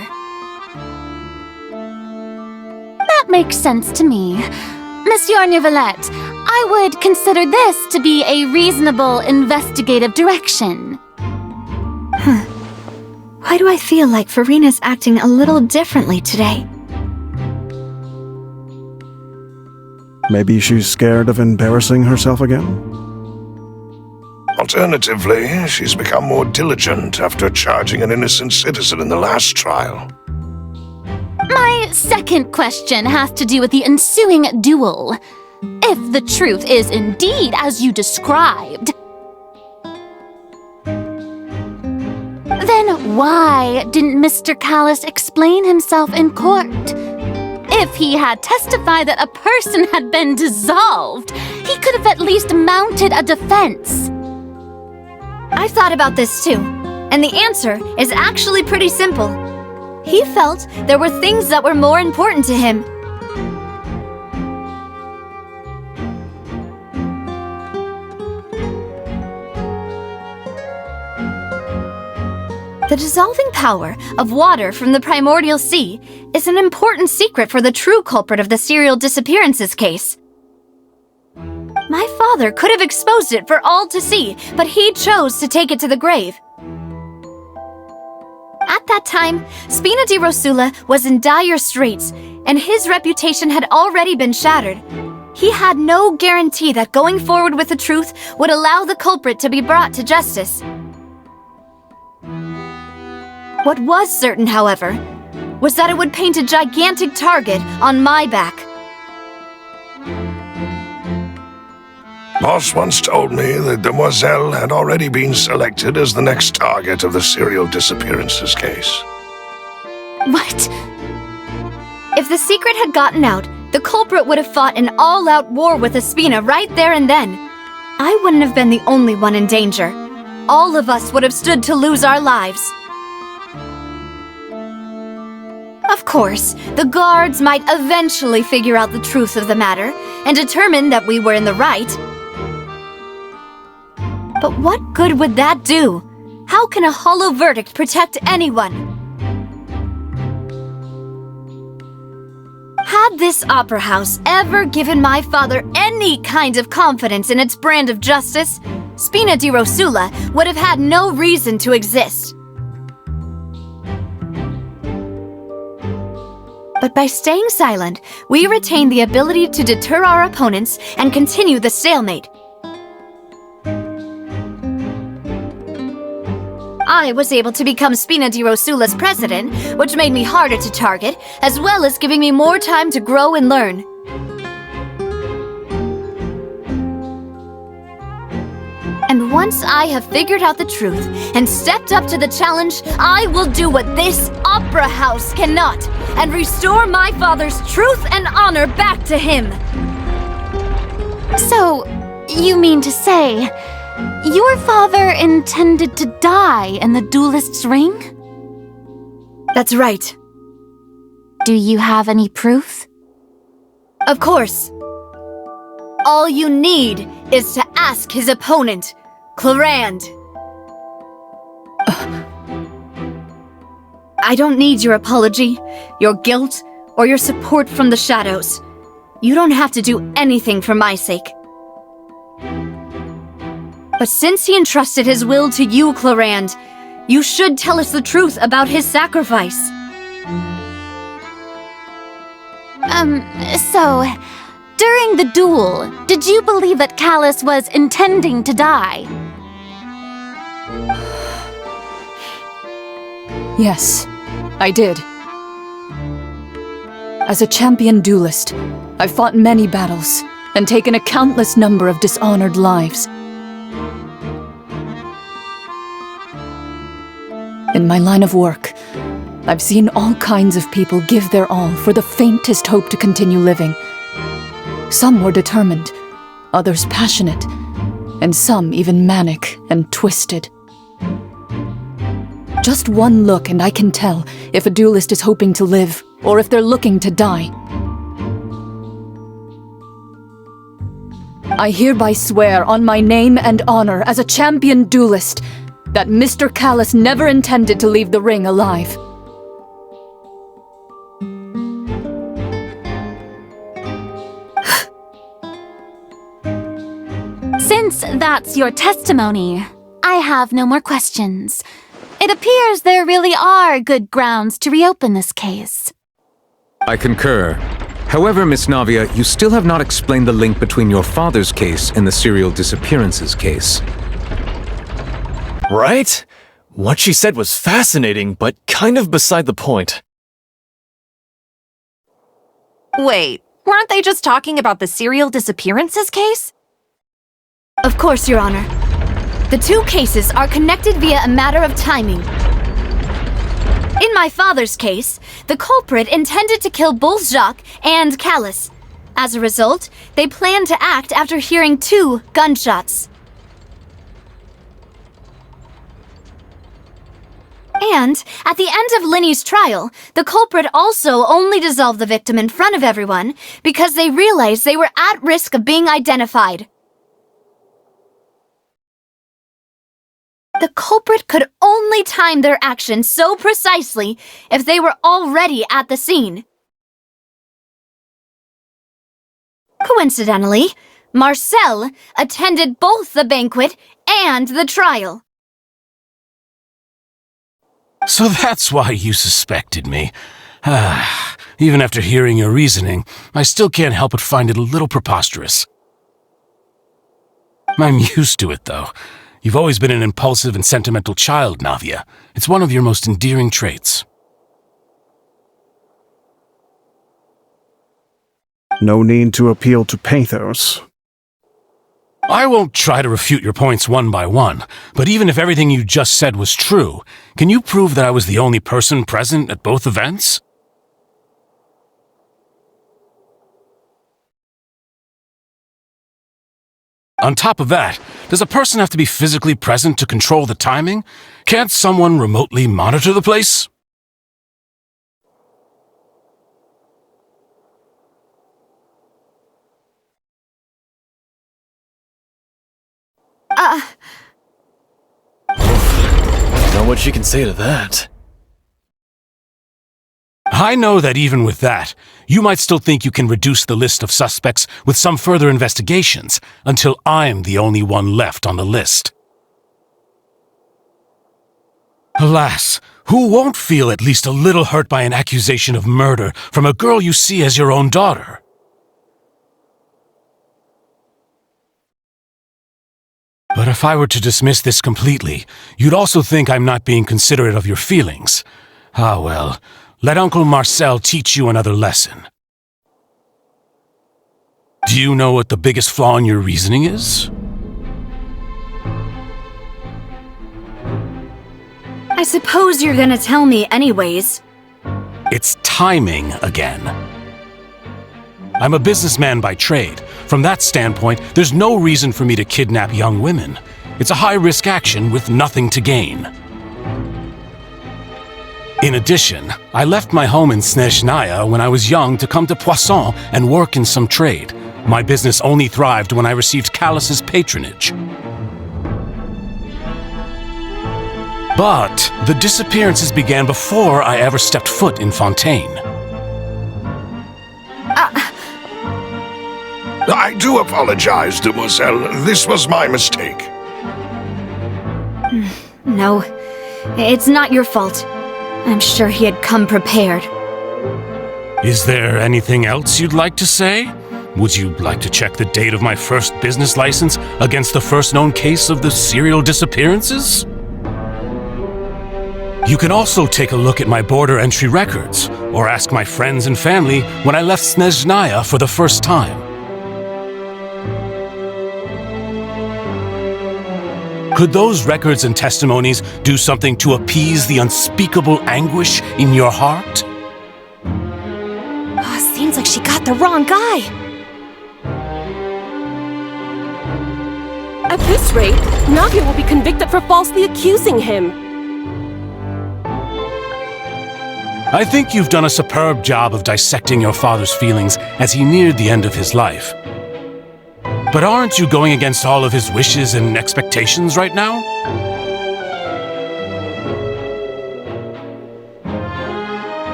That makes sense to me. Monsieur Neuvillette, I would consider this to be a reasonable investigative direction.
Why do I feel like Farina's acting a little differently today?
Maybe she's scared of embarrassing herself again?
Alternatively, she's become more diligent after charging an innocent citizen in the last trial.
My second question has to do with the ensuing duel. If the truth is indeed as you described, then why didn't Mr. Callus explain himself in court? If he had testified that a person had been dissolved, he could have at least mounted a defense.
I've thought about this too, and the answer is actually pretty simple. He felt there were things that were more important to him. The dissolving power of water from the primordial sea is an important secret for the true culprit of the serial disappearances case. My father could have exposed it for all to see, but he chose to take it to the grave. At that time, Spina di Rosula was in dire straits, and his reputation had already been shattered. He had no guarantee that going forward with the truth would allow the culprit to be brought to justice. What was certain, however, was that it would paint a gigantic target on my back.
Boss once told me that Demoiselle had already been selected as the next target of the serial disappearances case.
What? If the secret had gotten out, the culprit would have fought an all-out war with Espina right there and then. I wouldn't have been the only one in danger. All of us would have stood to lose our lives. Of course, the guards might eventually figure out the truth of the matter and determine that we were in the right. But what good would that do? How can a hollow verdict protect anyone? Had this opera house ever given my father any kind of confidence in its brand of justice, Spina di Rosula would have had no reason to exist. But by staying silent, we retain the ability to deter our opponents and continue the stalemate. I was able to become Spina di Rosula's president, which made me harder to target, as well as giving me more time to grow and learn. And once I have figured out the truth and stepped up to the challenge, I will do what this opera house cannot, and restore my father's truth and honor back to him.
So, you mean to say, your father intended to die in the duelist's ring?
That's right.
Do you have any proof?
Of course. All you need is to ask his opponent, Clarand. I don't need your apology, your guilt, or your support from the shadows. You don't have to do anything for my sake. But since he entrusted his will to you, Clarand, you should tell us the truth about his sacrifice.
So, during the duel, did you believe that Callus was intending to die?
Yes, I did. As a champion duelist, I've fought many battles and taken a countless number of dishonored lives. In my line of work, I've seen all kinds of people give their all for the faintest hope to continue living. Some were determined, others passionate, and some even manic and twisted. Just one look and I can tell if a duelist is hoping to live or if they're looking to die. I hereby swear on my name and honor as a champion duelist that Mr. Callus never intended to leave the ring alive.
Since that's your testimony, I have no more questions. It appears there really are good grounds to reopen this case.
I concur. However, Miss Navia, you still have not explained the link between your father's case and the serial disappearances case.
Right? What she said was fascinating, but kind of beside the point.
Wait, weren't they just talking about the serial disappearances case?
Of course, Your Honor. The two cases are connected via a matter of timing. In my father's case, the culprit intended to kill both Jacques and Callus. As a result, they planned to act after hearing 2 gunshots. And, at the end of Linny's trial, the culprit also only dissolved the victim in front of everyone because they realized they were at risk of being identified. The culprit could only time their actions so precisely if they were already at the scene. Coincidentally, Marcel attended both the banquet and the trial.
So that's why you suspected me. Even after hearing your reasoning, I still can't help but find it a little preposterous. I'm used to it, though. You've always been an impulsive and sentimental child, Navia. It's one of your most endearing traits.
No need to appeal to pathos.
I won't try to refute your points one by one, but even if everything you just said was true, can you prove that I was the only person present at both events? On top of that, does a person have to be physically present to control the timing? Can't someone remotely monitor the place?
Know what she can say to that.
I know that even with that, you might still think you can reduce the list of suspects with some further investigations, until I'm the only one left on the list. Alas, who won't feel at least a little hurt by an accusation of murder from a girl you see as your own daughter? But if I were to dismiss this completely, you'd also think I'm not being considerate of your feelings. Ah well, let Uncle Marcel teach you another lesson. Do you know what the biggest flaw in your reasoning is?
I suppose you're gonna tell me anyways.
It's timing again. I'm a businessman by trade. From that standpoint, there's no reason for me to kidnap young women. It's a high-risk action with nothing to gain. In addition, I left my home in Snezhnaya when I was young to come to Poisson and work in some trade. My business only thrived when I received Callus's patronage. But the disappearances began before I ever stepped foot in Fontaine.
I do apologize, demoiselle. This was my mistake.
No, it's not your fault. I'm sure he had come prepared.
Is there anything else you'd like to say? Would you like to check the date of my first business license against the first known case of the serial disappearances? You can also take a look at my border entry records, or ask my friends and family when I left Snezhnaya for the first time. Could those records and testimonies do something to appease the unspeakable anguish in your heart?
Seems like she got the wrong guy.
At this rate, Navia will be convicted for falsely accusing him.
I think you've done a superb job of dissecting your father's feelings as he neared the end of his life. But aren't you going against all of his wishes and expectations right now?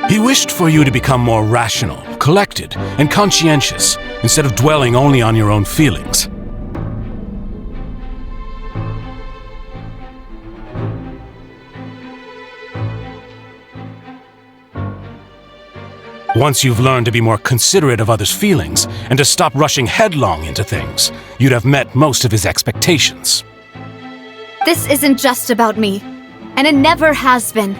He wished for you to become more rational, collected, and conscientious, instead of dwelling only on your own feelings. Once you've learned to be more considerate of others' feelings, and to stop rushing headlong into things, you'd have met most of his expectations.
This isn't just about me, and it never has been.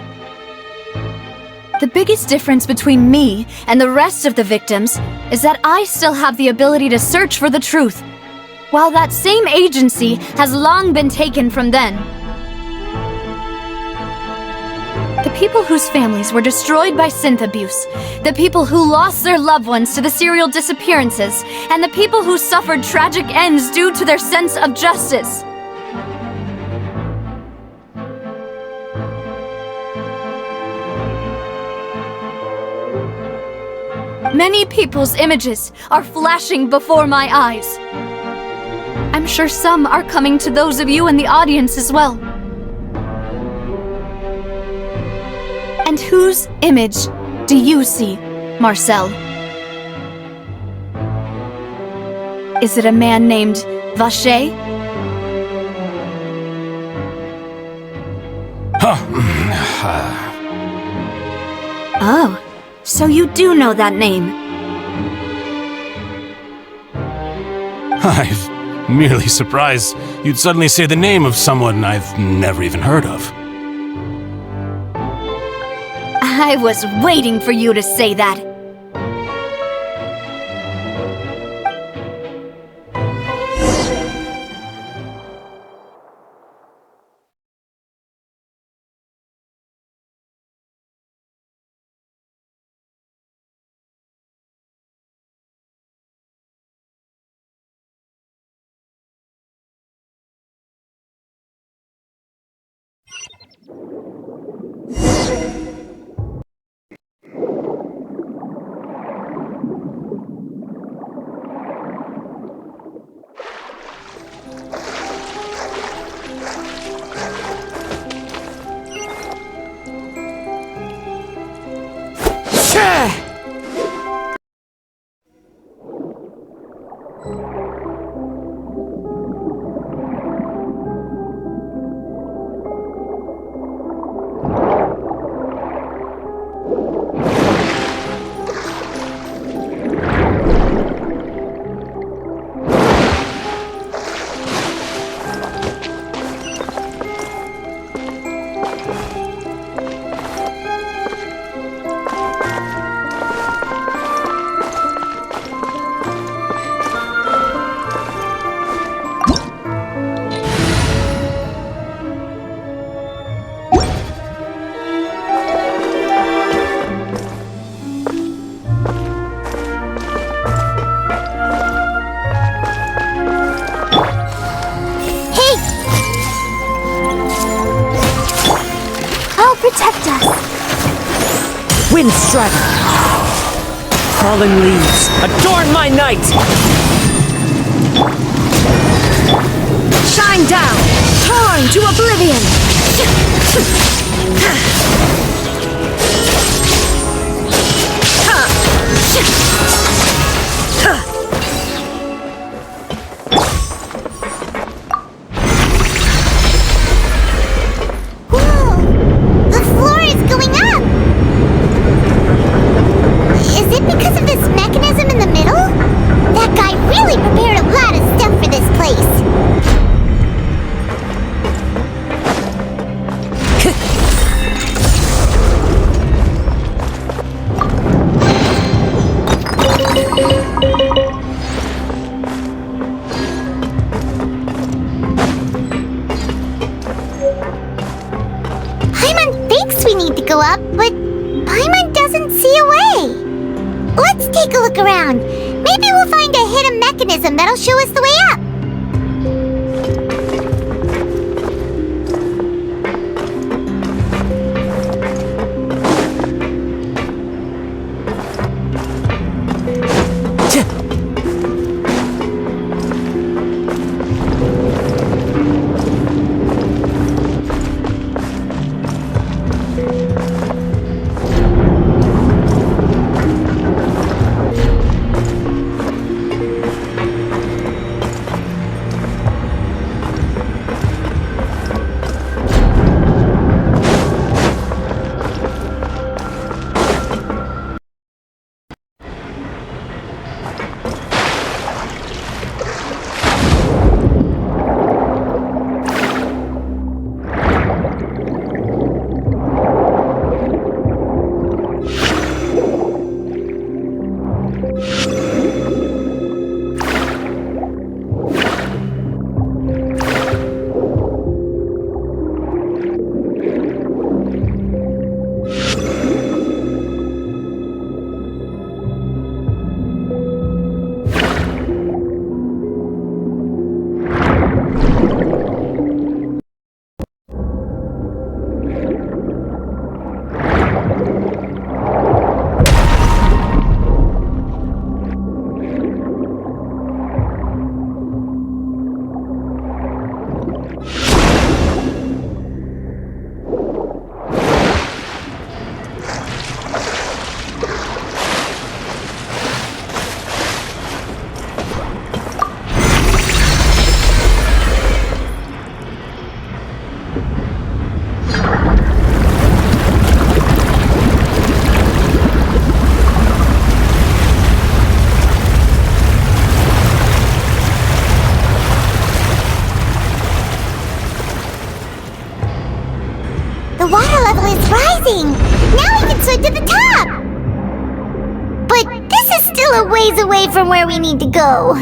The biggest difference between me and the rest of the victims is that I still have the ability to search for the truth, while that same agency has long been taken from them. The people whose families were destroyed by synth abuse, the people who lost their loved ones to the serial disappearances, and the people who suffered tragic ends due to their sense of justice. Many people's images are flashing before my eyes. I'm sure some are coming to those of you in the audience as well. And whose image do you see, Marcel? Is it a man named Vacher? Oh, so you do know that name.
I'm merely surprised you'd suddenly say the name of someone I've never even heard of.
I was waiting for you to say that. protect us.
Windstrike! Falling leaves, adorn my night!
Shine down, torn to oblivion.
Go up, but Paimon doesn't see a way. Let's take a look around. Maybe we'll find a hidden mechanism that'll show us the way up. The water level is rising! Now we can swim to the top! But this is still a ways away from where we need to go.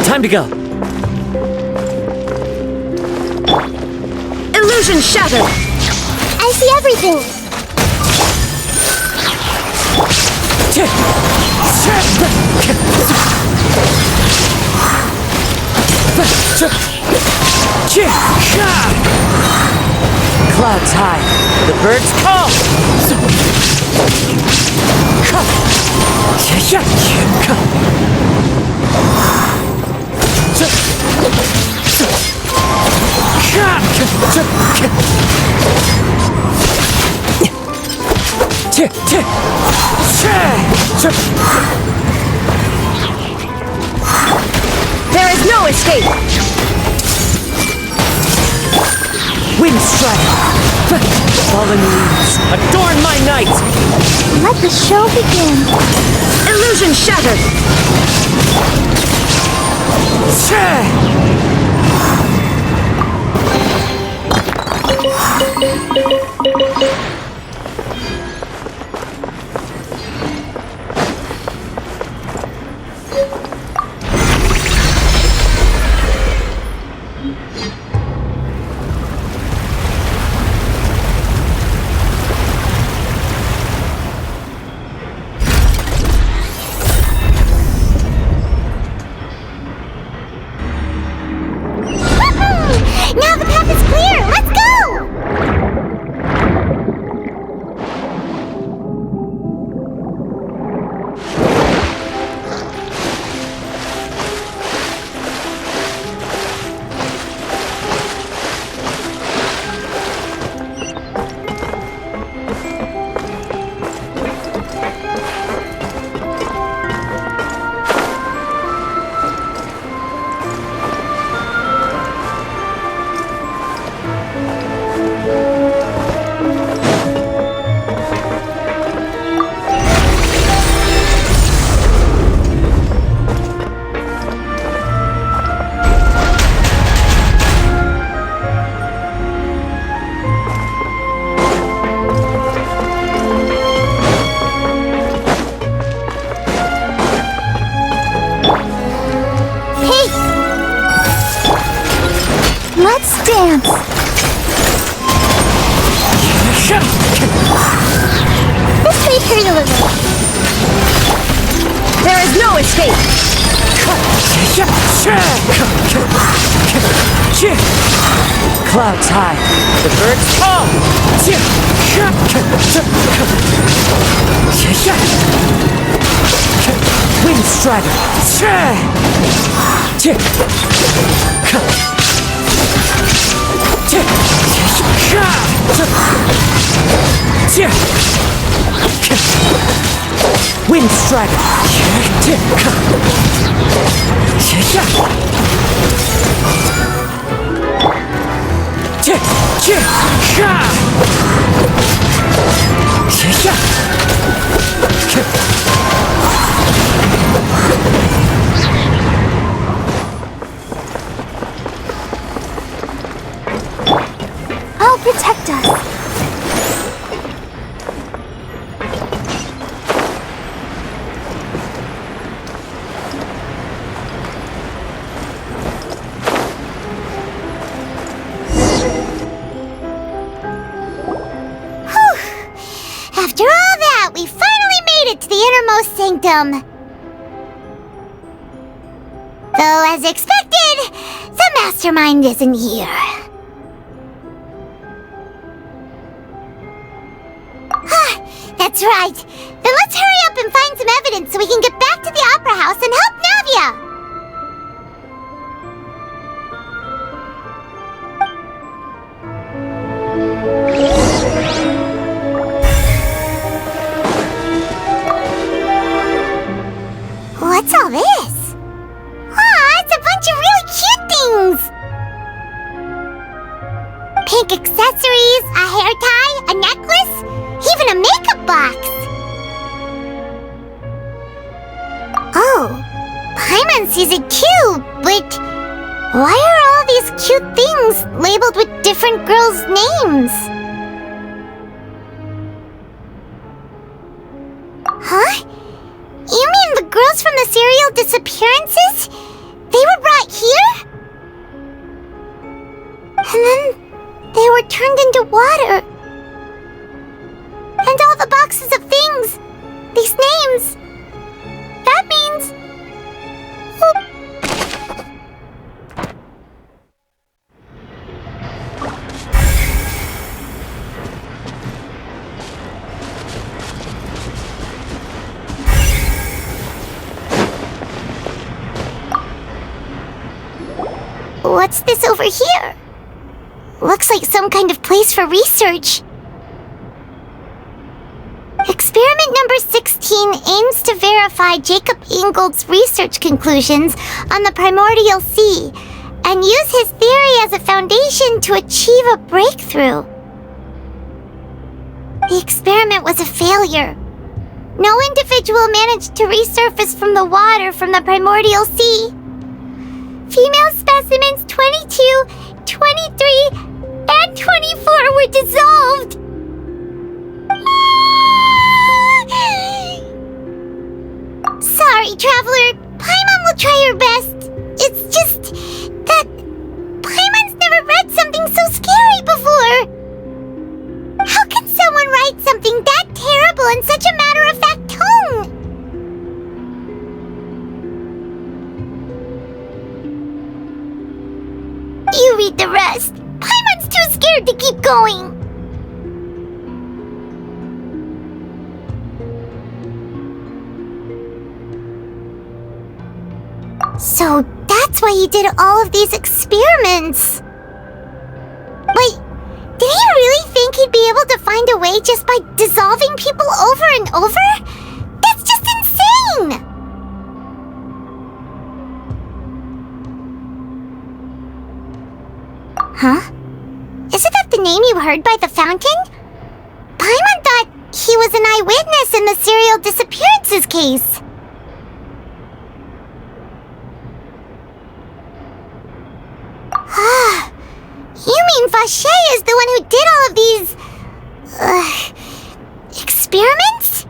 Time to go! Illusion shattered!
I see everything!
Clouds high, the birds call!
There is no escape!
Windstrike! Fallen leaves, adorn my night!
Let the show begin.
Illusion shattered!
This may hurt a little.
There is no escape! Clouds high, the birds fall! Wind strider! Wind strider!
I'll protect us.
After all that, we finally made it to the innermost sanctum. Though, as expected, the mastermind isn't here. That's right. Then let's hurry up and find some evidence so we can get back to the Opera House and help Navia. What's all this? Aw, it's a bunch of really cute things! Pink accessories, a hair tie, a necklace, even a makeup box! Oh, Paimon sees it too, but why are all these cute things labeled with different girls' names? Huh? You mean the girls from the serial disappearances? They were brought here? And then they were turned into water. And all the boxes of things, these names, that means... What's this over here? Looks like some kind of place for research. Experiment number 16 aims to verify Jacob Ingold's research conclusions on the primordial sea and use his theory as a foundation to achieve a breakthrough. The experiment was a failure. No individual managed to resurface from the water from the primordial sea. Female specimens 22, 23, and 24 were dissolved. Sorry, Traveler. Paimon will try her best. It's just that Paimon's never read something so scary before. How can someone write something that terrible in such a matter-of-fact tone? You read the rest. Paimon's too scared to keep going. So that's why he did all of these experiments. Wait, did he really think he'd be able to find a way just by dissolving people over and over? That's just insane! Huh? Isn't that the name you heard by the fountain? Paimon thought he was an eyewitness in the serial disappearances case. Ah, you mean Vache is the one who did all of these... experiments?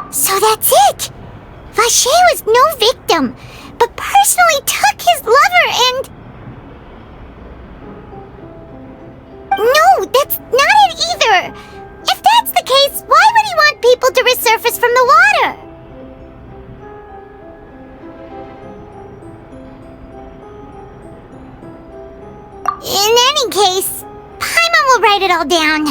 So that's it! Vache was no victim, but personally took his lover and... That's not it either! If that's the case, why would he want people to resurface from the water? In any case, Paimon will write it all down.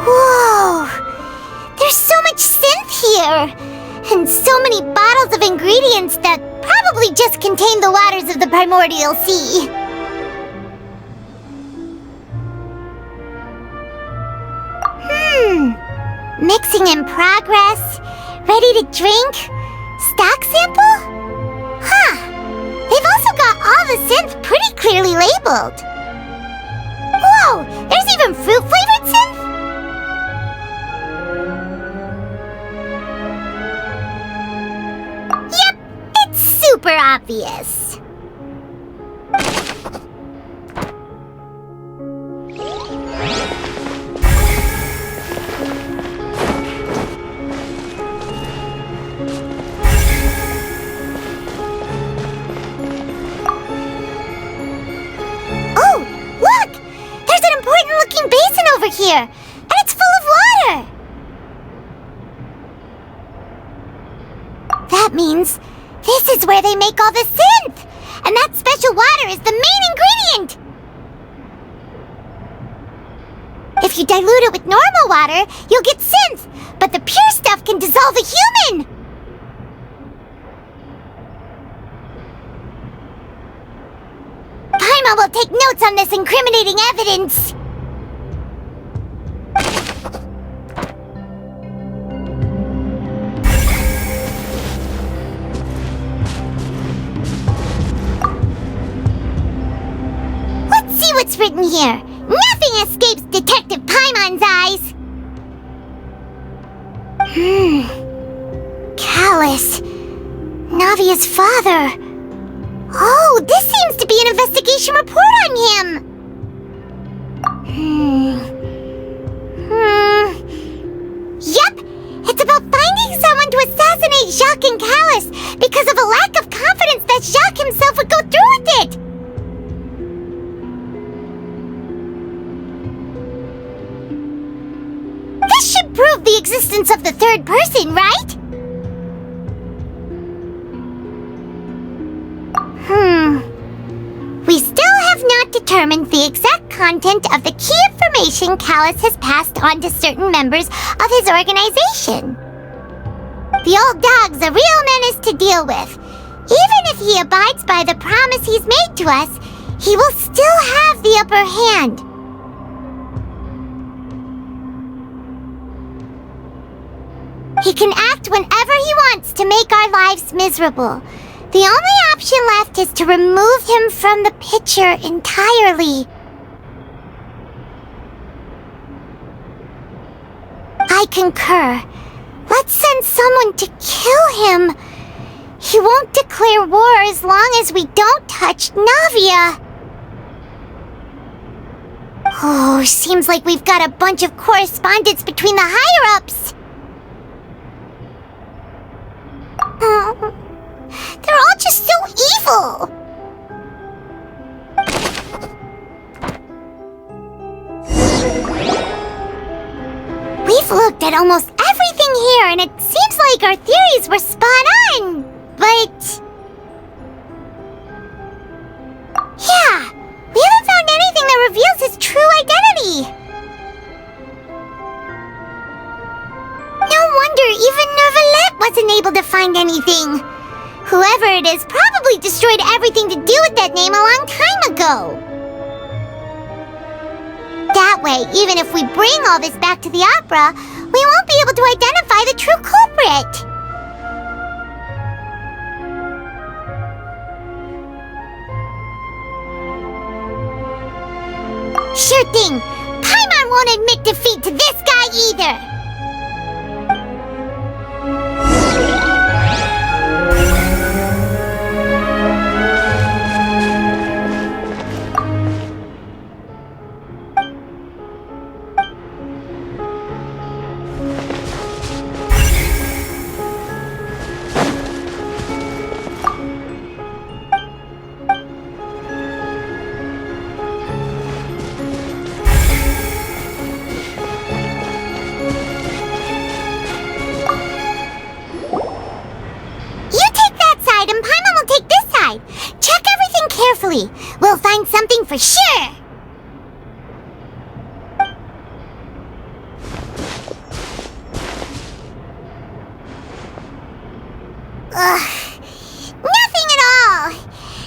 Whoa! There's so much synth here! And so many bottles of ingredients that probably just contain the waters of the primordial sea. Mixing in progress, ready to drink, stock sample? Huh. They've also got all the synth pretty clearly labeled. Whoa, there's even fruit-flavored synth? Yep, it's super obvious. Here, and it's full of water! That means this is where they make all the synth! And that special water is the main ingredient! If you dilute it with normal water, you'll get synth, but the pure stuff can dissolve a human! Paimon will take notes on this incriminating evidence! What's written here? Nothing escapes Detective Paimon's eyes! Callus. Navia's father. Oh, this seems to be an investigation report on him! Yep! It's about finding someone to assassinate Jacques and Callus because of a lack of confidence that Jacques himself would go through with it! This should prove the existence of the third person, right? We still have not determined the exact content of the key information Callus has passed on to certain members of his organization. The old dog's a real menace to deal with. Even if he abides by the promise he's made to us, he will still have the upper hand. He can act whenever he wants to make our lives miserable. The only option left is to remove him from the picture entirely. I concur. Let's send someone to kill him. He won't declare war as long as we don't touch Navia. Oh, seems like we've got a bunch of correspondence between the higher-ups. They're all just so evil! We've looked at almost everything here, and it seems like our theories were spot on, but... yeah, we haven't found anything that reveals his true identity! No wonder even Nervalette wasn't able to find anything! Whoever it is probably destroyed everything to do with that name a long time ago. That way, even if we bring all this back to the opera, we won't be able to identify the true culprit. Sure thing. Paimon won't admit defeat to this guy either. Exactly! We'll find something for sure! Ugh. Nothing at all!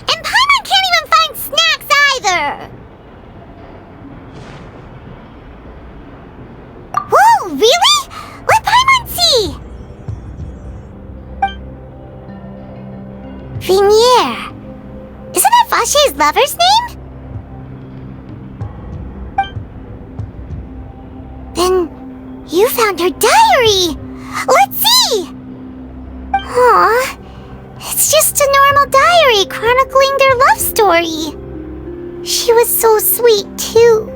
And Paimon can't even find snacks either! Whoa, really? Let Paimon see! Venier. Isn't that Vache's lover's name? Then you found her diary! Let's see! Aw, it's just a normal diary chronicling their love story. She was so sweet, too.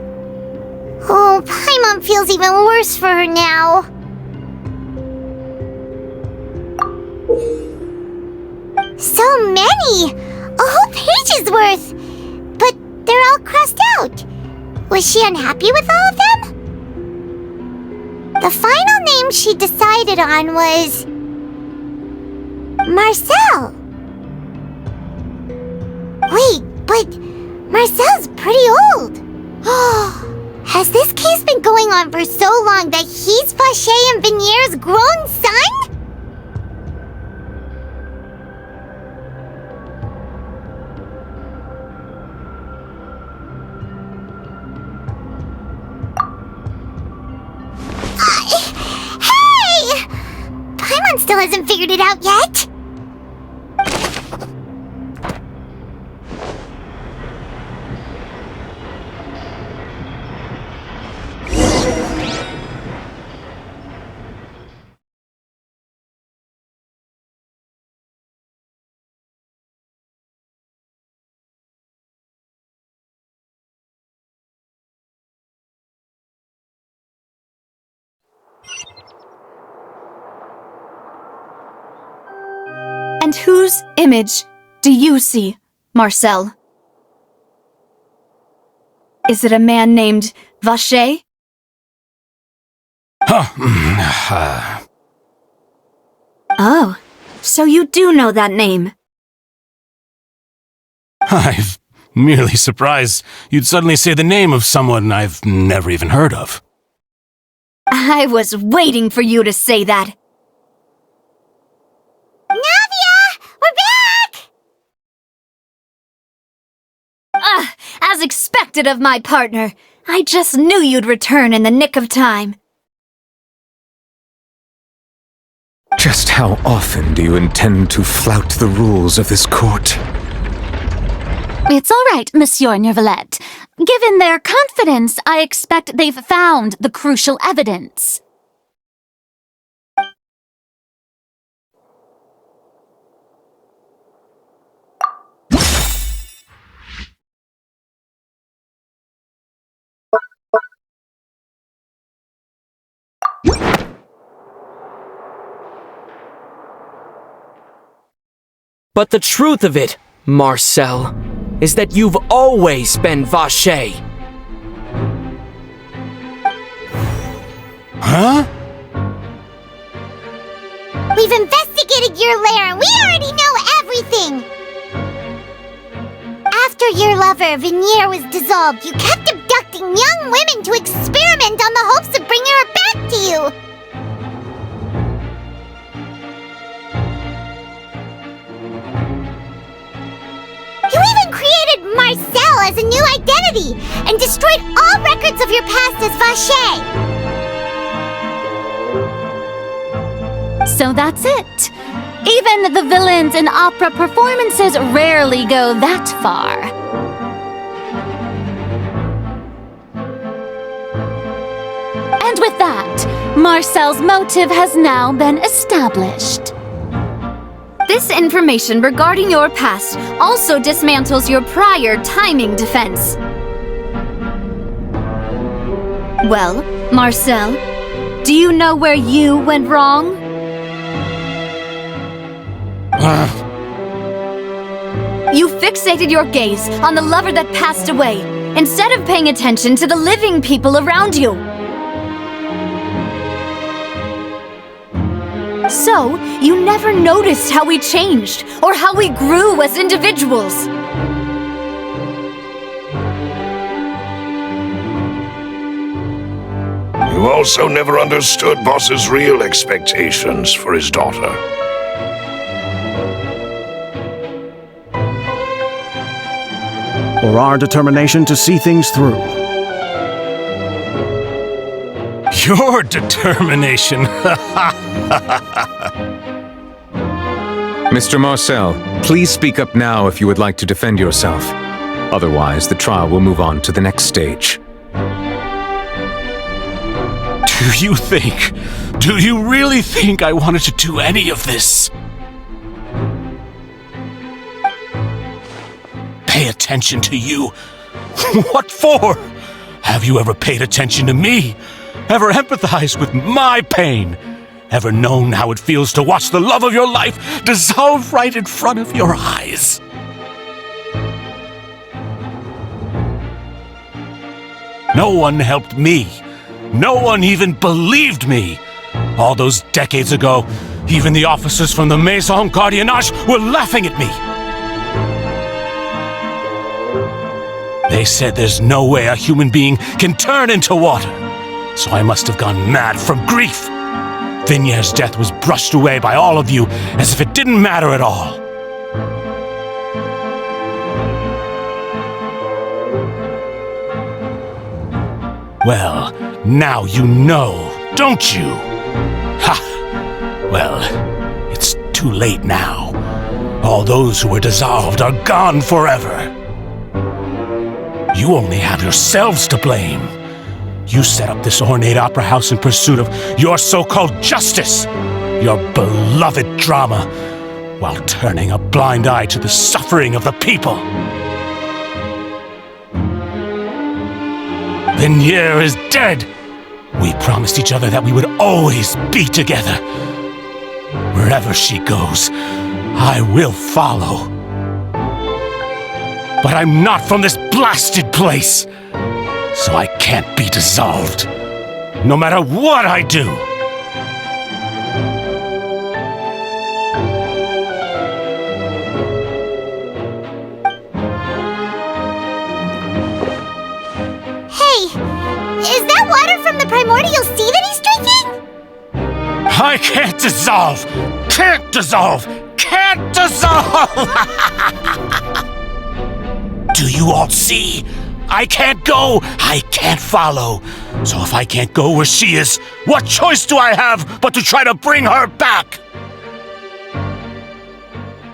Oh, Paimon feels even worse for her now. So many! A whole page's worth! But they're all crossed out. Was she unhappy with all of them? The final name she decided on was... Marcel! Wait, but Marcel's pretty old. Has this case been going on for so long that he's Vache and Venier's grown son? Hey! Paimon still hasn't figured it out yet.
And whose image do you see, Marcel? Is it a man named Vache? Oh, so you do know that name.
I'm merely surprised you'd suddenly say the name of someone I've never even heard of.
I was waiting for you to say that.
Navia! We're back!
As expected of my partner. I just knew you'd return in the nick of time.
Just how often do you intend to flout the rules of this court?
It's all right, Monsieur Neuvillette. Given their confidence, I expect they've found the crucial evidence.
But the truth of it, Marcel, is that you've always been Vache.
Huh?
We've investigated your lair and we already know everything! After your lover, Venier, was dissolved, you kept abducting young women to experiment on the hopes of bringing her back to you! You even created Marcel as a new identity and destroyed all records of your past as Vache!
So that's it. Even the villains in opera performances rarely go that far. And with that, Marcel's motive has now been established.
This information regarding your past also dismantles your prior timing defense. Well, Marcel, do you know where you went wrong? You fixated your gaze on the lover that passed away, instead of paying attention to the living people around you. So, you never noticed how we changed, or how we grew as individuals.
who also never understood Boss's real expectations for his daughter.
Or our determination to see things through.
Your determination.
Mr. Marcel, please speak up now if you would like to defend yourself. Otherwise, the trial will move on to the next stage.
Do you really think I wanted to do any of this? Pay attention to you? What for? Have you ever paid attention to me? Ever empathized with my pain? Ever known how it feels to watch the love of your life dissolve right in front of your eyes? No one helped me. No one even believed me. All those decades ago, even the officers from the Maison Gardiennage were laughing at me. They said there's no way a human being can turn into water. So I must have gone mad from grief. Vignier's death was brushed away by all of you as if it didn't matter at all. Well, now you know, don't you? Ha! Well, it's too late now. All those who were dissolved are gone forever. You only have yourselves to blame. You set up this ornate opera house in pursuit of your so-called justice, your beloved drama, while turning a blind eye to the suffering of the people. Vignier is dead. We promised each other that we would always be together. Wherever she goes, I will follow. But I'm not from this blasted place, so I can't be dissolved, no matter what I do.
Hey, is that water from the primordial sea that he's drinking?
I can't dissolve! Can't dissolve! Can't dissolve! Do you all see? I can't go! I can't follow! So if I can't go where she is, what choice do I have but to try to bring her back?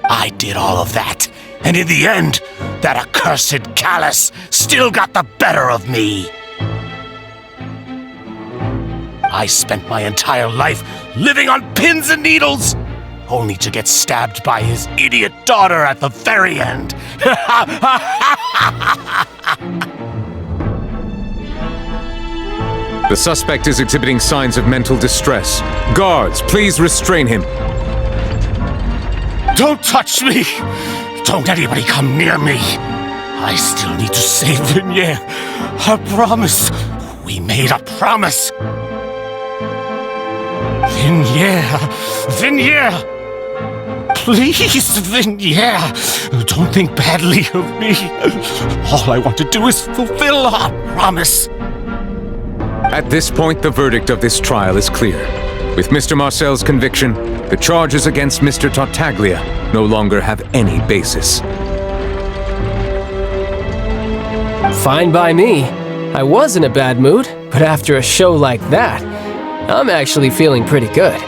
I did all of that, and in the end, that accursed Callus still got the better of me. I spent my entire life living on pins and needles, only to get stabbed by his idiot daughter at the very end.
The suspect is exhibiting signs of mental distress. Guards, please restrain him.
Don't touch me! Don't anybody come near me! I still need to save Vignier. I promise. We made a promise. Vignier! Please, Vignier! Don't think badly of me. All I want to do is fulfill our promise.
At this point, the verdict of this trial is clear. With Mr. Marcel's conviction, the charges against Mr. Tartaglia no longer have any basis.
Fine by me. I was in a bad mood, but after a show like that, I'm actually feeling pretty good.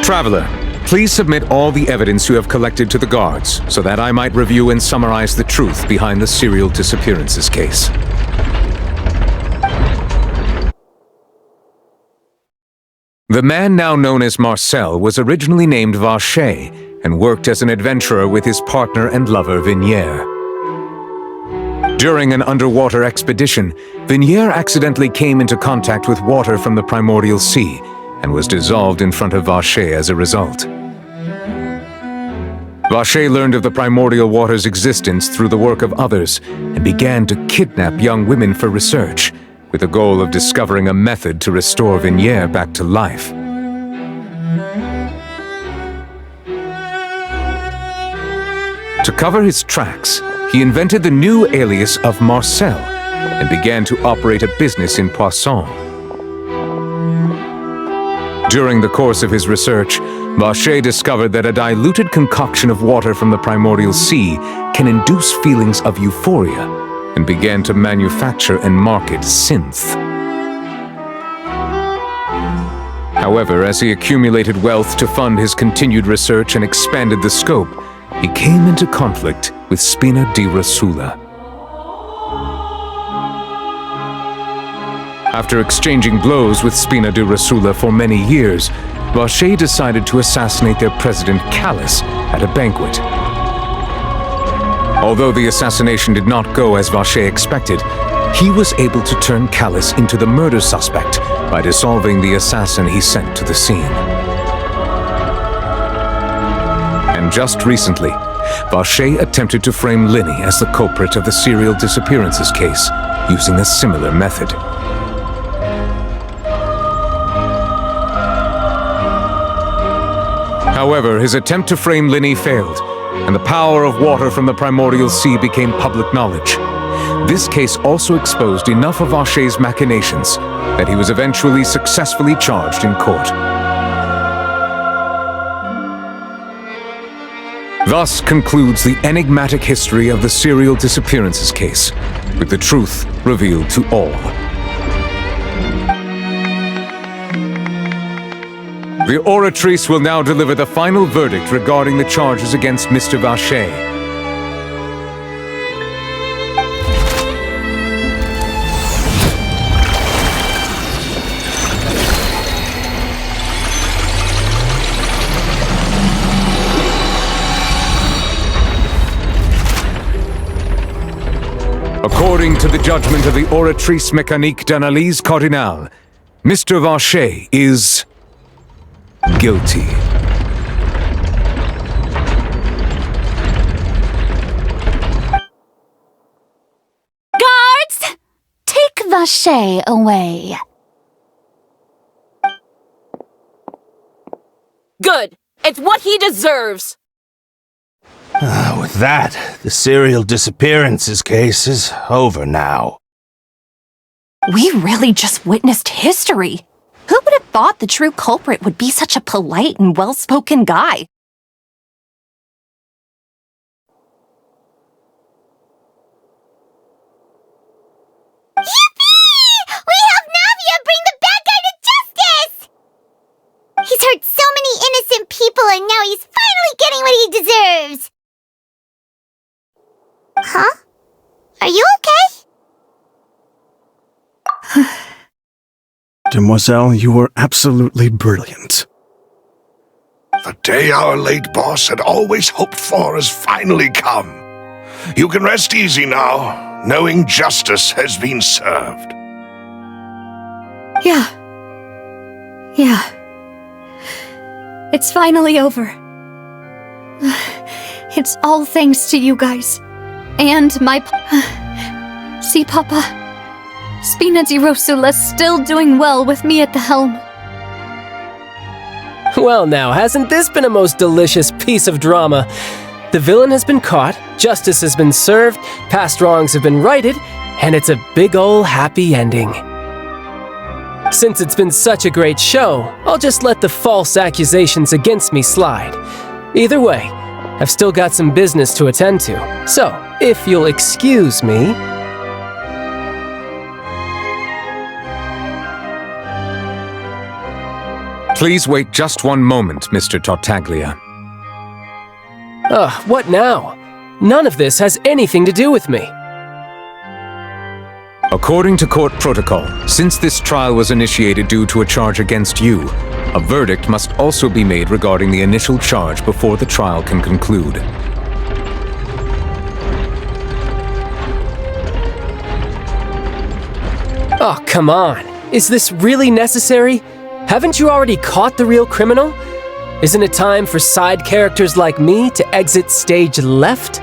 Traveler, please submit all the evidence you have collected to the guards, so that I might review and summarize the truth behind the serial disappearances case. The man now known as Marcel was originally named Vacher and worked as an adventurer with his partner and lover Vignier. During an underwater expedition, Vignier accidentally came into contact with water from the primordial sea and was dissolved in front of Vacher as a result. Vacher learned of the primordial water's existence through the work of others and began to kidnap young women for research, with the goal of discovering a method to restore Vignier back to life. To cover his tracks, he invented the new alias of Marcel, and began to operate a business in Poisson. During the course of his research, Vacher discovered that a diluted concoction of water from the primordial sea can induce feelings of euphoria, and began to manufacture and market synth. However, as he accumulated wealth to fund his continued research and expanded the scope, he came into conflict with Spina di Rosula. After exchanging blows with Spina di Rosula for many years, Vacher decided to assassinate their president Callus at a banquet. Although the assassination did not go as Vacher expected, he was able to turn Callus into the murder suspect by dissolving the assassin he sent to the scene. And just recently, Vacher attempted to frame Linny as the culprit of the serial disappearances case, using a similar method. However, his attempt to frame Linny failed, and the power of water from the primordial sea became public knowledge. This case also exposed enough of Vacher's machinations that he was eventually successfully charged in court. Thus concludes the enigmatic history of the serial disappearances case, with the truth revealed to all. The Oratrice will now deliver the final verdict regarding the charges against Mr. Vacher. According to the judgment of the Oratrice Mécanique d'Analyse Cardinale, Mr. Vacher is guilty.
Guards! Take Vacher away.
Good. It's what he deserves.
With that, the serial disappearances case is over now.
We really just witnessed history. Who would have thought the true culprit would be such a polite and well-spoken guy?
Yippee! We helped Navia bring the bad guy to justice! He's hurt so many innocent people and now he's finally getting what he deserves! Huh? Are you okay?
Demoiselle, you were absolutely brilliant.
The day our late boss had always hoped for has finally come. You can rest easy now, knowing justice has been served.
Yeah. It's finally over. It's all thanks to you guys. And my... See, Papa? Spina di Rosula's still doing well with me at the helm.
Well now, hasn't this been a most delicious piece of drama? The villain has been caught, justice has been served, past wrongs have been righted, and it's a big ol' happy ending. Since it's been such a great show, I'll just let the false accusations against me slide. Either way, I've still got some business to attend to, so if you'll excuse me...
Please wait just one moment, Mr. Tartaglia.
What now? None of this has anything to do with me.
According to court protocol, since this trial was initiated due to a charge against you, a verdict must also be made regarding the initial charge before the trial can conclude.
Oh, come on. Is this really necessary? Haven't you already caught the real criminal? Isn't it time for side characters like me to exit stage left?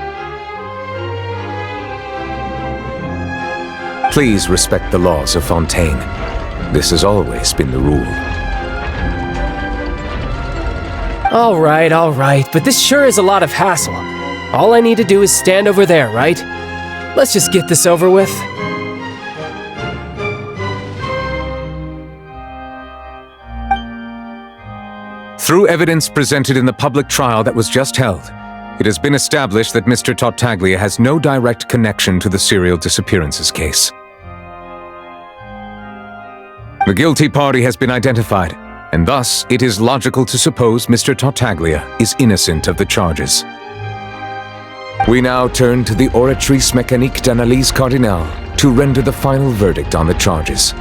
Please respect the laws of Fontaine. This has always been the rule.
All right, but this sure is a lot of hassle. All I need to do is stand over there, right? Let's just get this over with.
Through evidence presented in the public trial that was just held, it has been established that Mr. Tartaglia has no direct connection to the serial disappearances case. The guilty party has been identified, and thus it is logical to suppose Mr. Tartaglia is innocent of the charges. We now turn to the Oratrice Mécanique d'Analyse Cardinale to render the final verdict on the charges.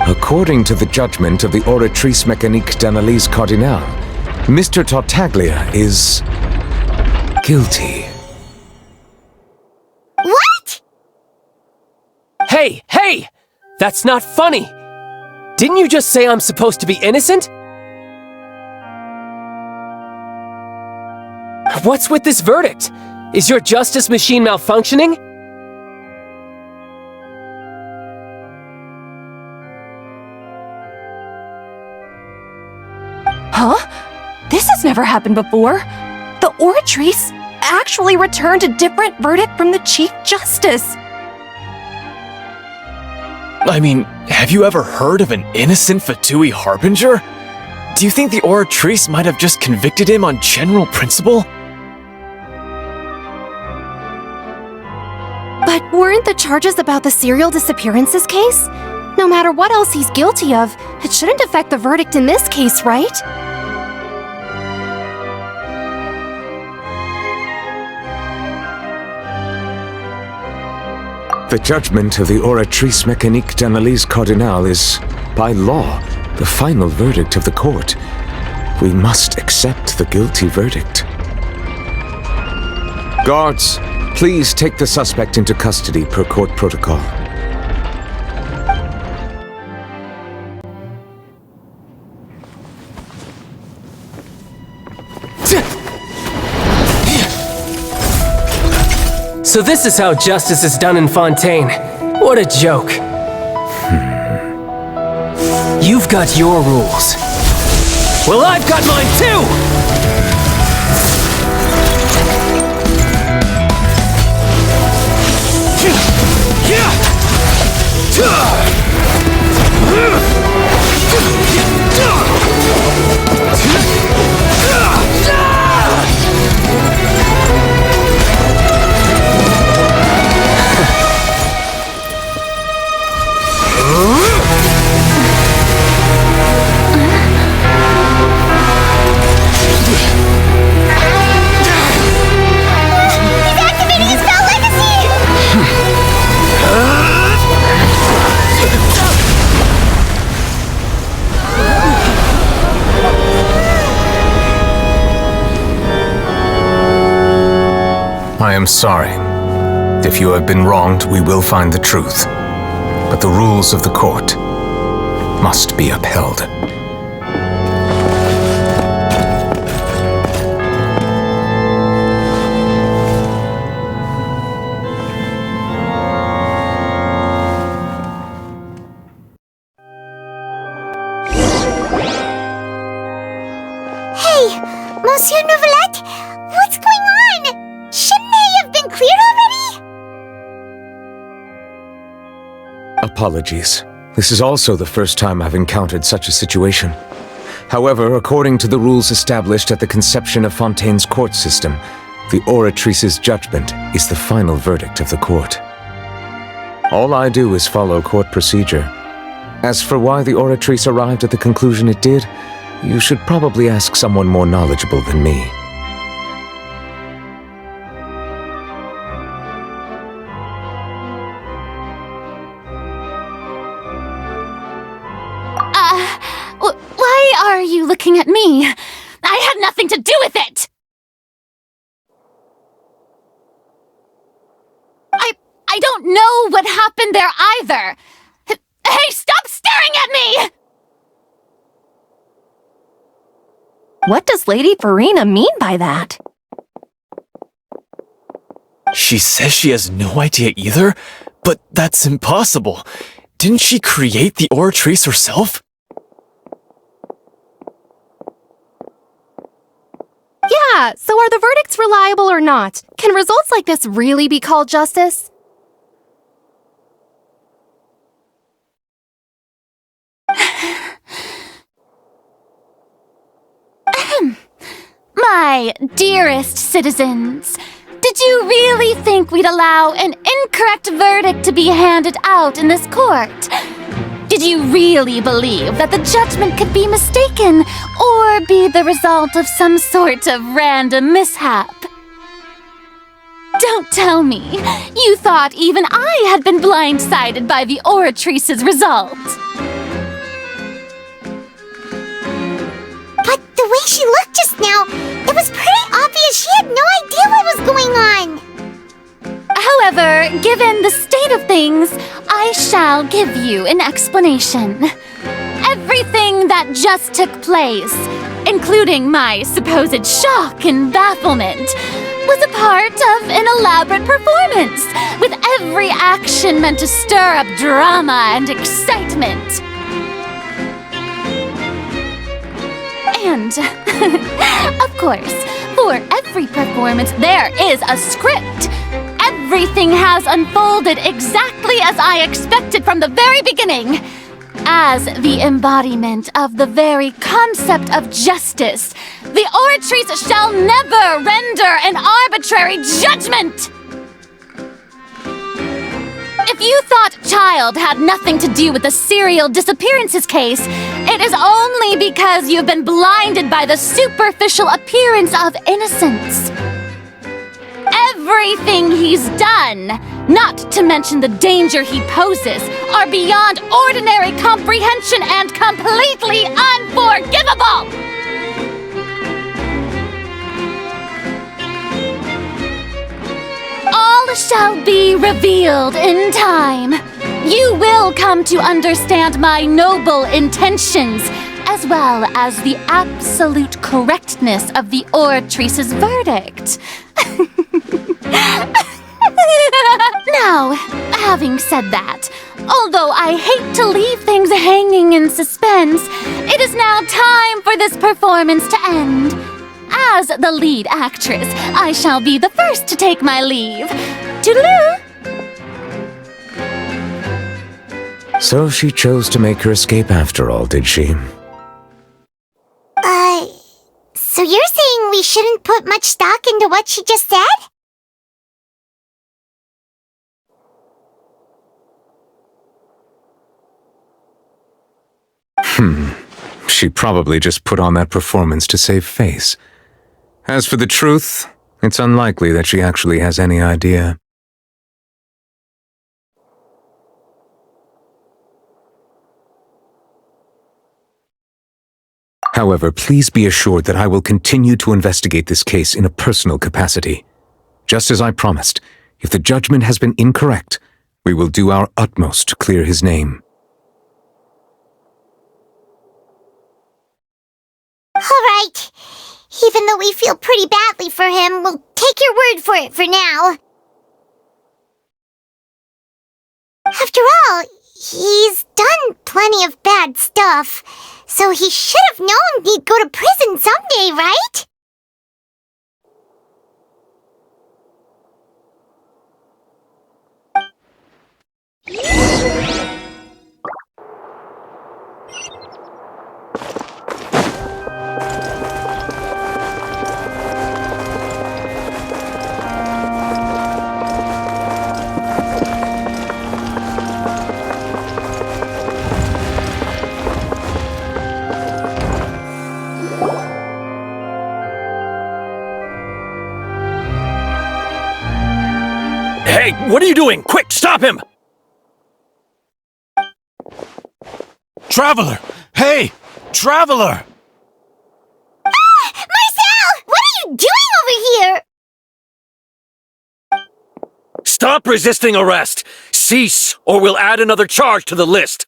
According to the judgment of the Oratrice Mécanique d'Analyse Cardinale, Mr. Tartaglia is guilty.
What?
Hey, hey! That's not funny! Didn't you just say I'm supposed to be innocent? What's with this verdict? Is your justice machine malfunctioning?
Huh? This has never happened before. The Oratrice actually returned a different verdict from the Chief Justice.
I mean, have you ever heard of an innocent Fatui Harbinger? Do you think the Oratrice might have just convicted him on general principle?
But weren't the charges about the serial disappearances case? No matter what else he's guilty of, it shouldn't affect the verdict in this case, right?
The judgment of the Oratrice Mécanique d'Analyse Cardinale is, by law, the final verdict of the court. We must accept the guilty verdict. Guards, please take the suspect into custody per court protocol.
So this is how justice is done in Fontaine. What a joke. You've got your rules. Well, I've got mine too!
I am sorry. If you have been wronged, we will find the truth. But the rules of the court must be upheld.
Hey, Monsieur Novelette, what's going on? Shouldn't they have been cleared already?
Apologies. This is also the first time I've encountered such a situation. However, according to the rules established at the conception of Fontaine's court system, the Oratrice's judgment is the final verdict of the court. All I do is follow court procedure. As for why the Oratrice arrived at the conclusion it did, you should probably ask someone more knowledgeable than me.
Why are you looking at me? I had nothing to do with it! I don't know what happened there either! Hey, stop staring at me!
What does Lady Farina mean by that?
She says she has no idea either, but that's impossible. Didn't she create the Oratrice herself?
Yeah, so are the verdicts reliable or not? Can results like this really be called justice?
My dearest citizens, did you really think we'd allow an incorrect verdict to be handed out in this court? Did you really believe that the judgment could be mistaken or be the result of some sort of random mishap? Don't tell me you thought even I had been blindsided by the Oratrice's result.
But the way she looked just now, it was pretty obvious she had no idea what was going on.
However, given the state of things, I shall give you an explanation. Everything that just took place, including my supposed shock and bafflement, was a part of an elaborate performance, with every action meant to stir up drama and excitement. And, of course, for every performance there is a script. Everything has unfolded exactly as I expected from the very beginning. As the embodiment of the very concept of justice, the Oratrice shall never render an arbitrary judgment! If you thought Child had nothing to do with the serial disappearances case, it is only because you've been blinded by the superficial appearance of innocence. Everything he's done, not to mention the danger he poses, are beyond ordinary comprehension and completely unforgivable! All shall be revealed in time. You will come to understand my noble intentions, as well as the absolute correctness of the Oratrice's verdict. Now, having said that, although I hate to leave things hanging in suspense, it is now time for this performance to end. As the lead actress, I shall be the first to take my leave. Toodaloo!
So she chose to make her escape after all, did she?
So you're saying we shouldn't put much stock into what she just said?
She probably just put on that performance to save face. As for the truth, it's unlikely that she actually has any idea. However, please be assured that I will continue to investigate this case in a personal capacity. Just as I promised, if the judgment has been incorrect, we will do our utmost to clear his name.
All right. Even though we feel pretty badly for him, we'll take your word for it for now. After all, he's done plenty of bad stuff, so he should have known he'd go to prison someday, right?
Hey, what are you doing? Quick, stop him!
Traveler! Hey! Traveler!
Ah! Marcel! What are you doing over here?
Stop resisting arrest! Cease, or we'll add another charge to the list!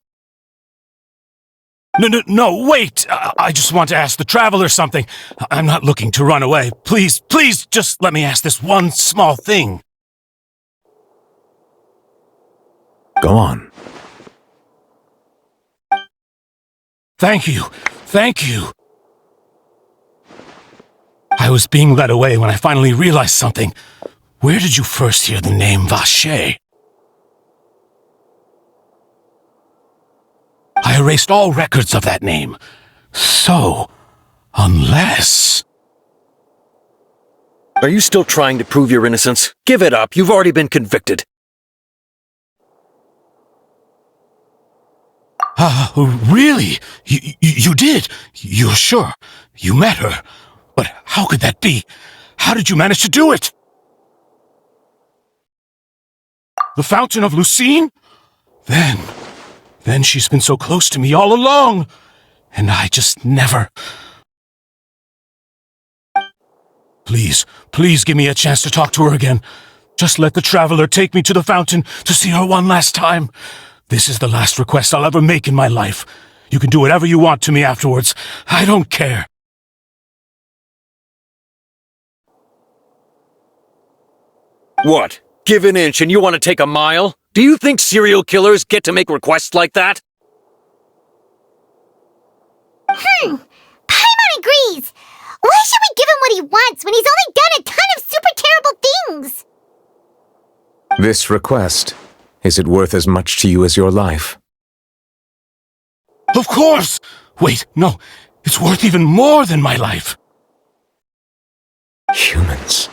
No, wait! I just want to ask the Traveler something. I'm not looking to run away. Please, just let me ask this one small thing.
Go on.
Thank you. I was being led away when I finally realized something. Where did you first hear the name Vacher? I erased all records of that name. So, unless...
Are you still trying to prove your innocence? Give it up. You've already been convicted.
Really? You did? You're sure? You met her? But how could that be? How did you manage to do it? The Fountain of Lucine? Then she's been so close to me all along. And I just never... Please give me a chance to talk to her again. Just let the Traveler take me to the fountain to see her one last time. This is the last request I'll ever make in my life. You can do whatever you want to me afterwards. I don't care.
What? Give an inch and you want to take a mile? Do you think serial killers get to make requests like that?
Paimon agrees! Why should we give him what he wants when he's only done a ton of super terrible things?
This request, is it worth as much to you as your life?
Of course! Wait, no. It's worth even more than my life.
Humans.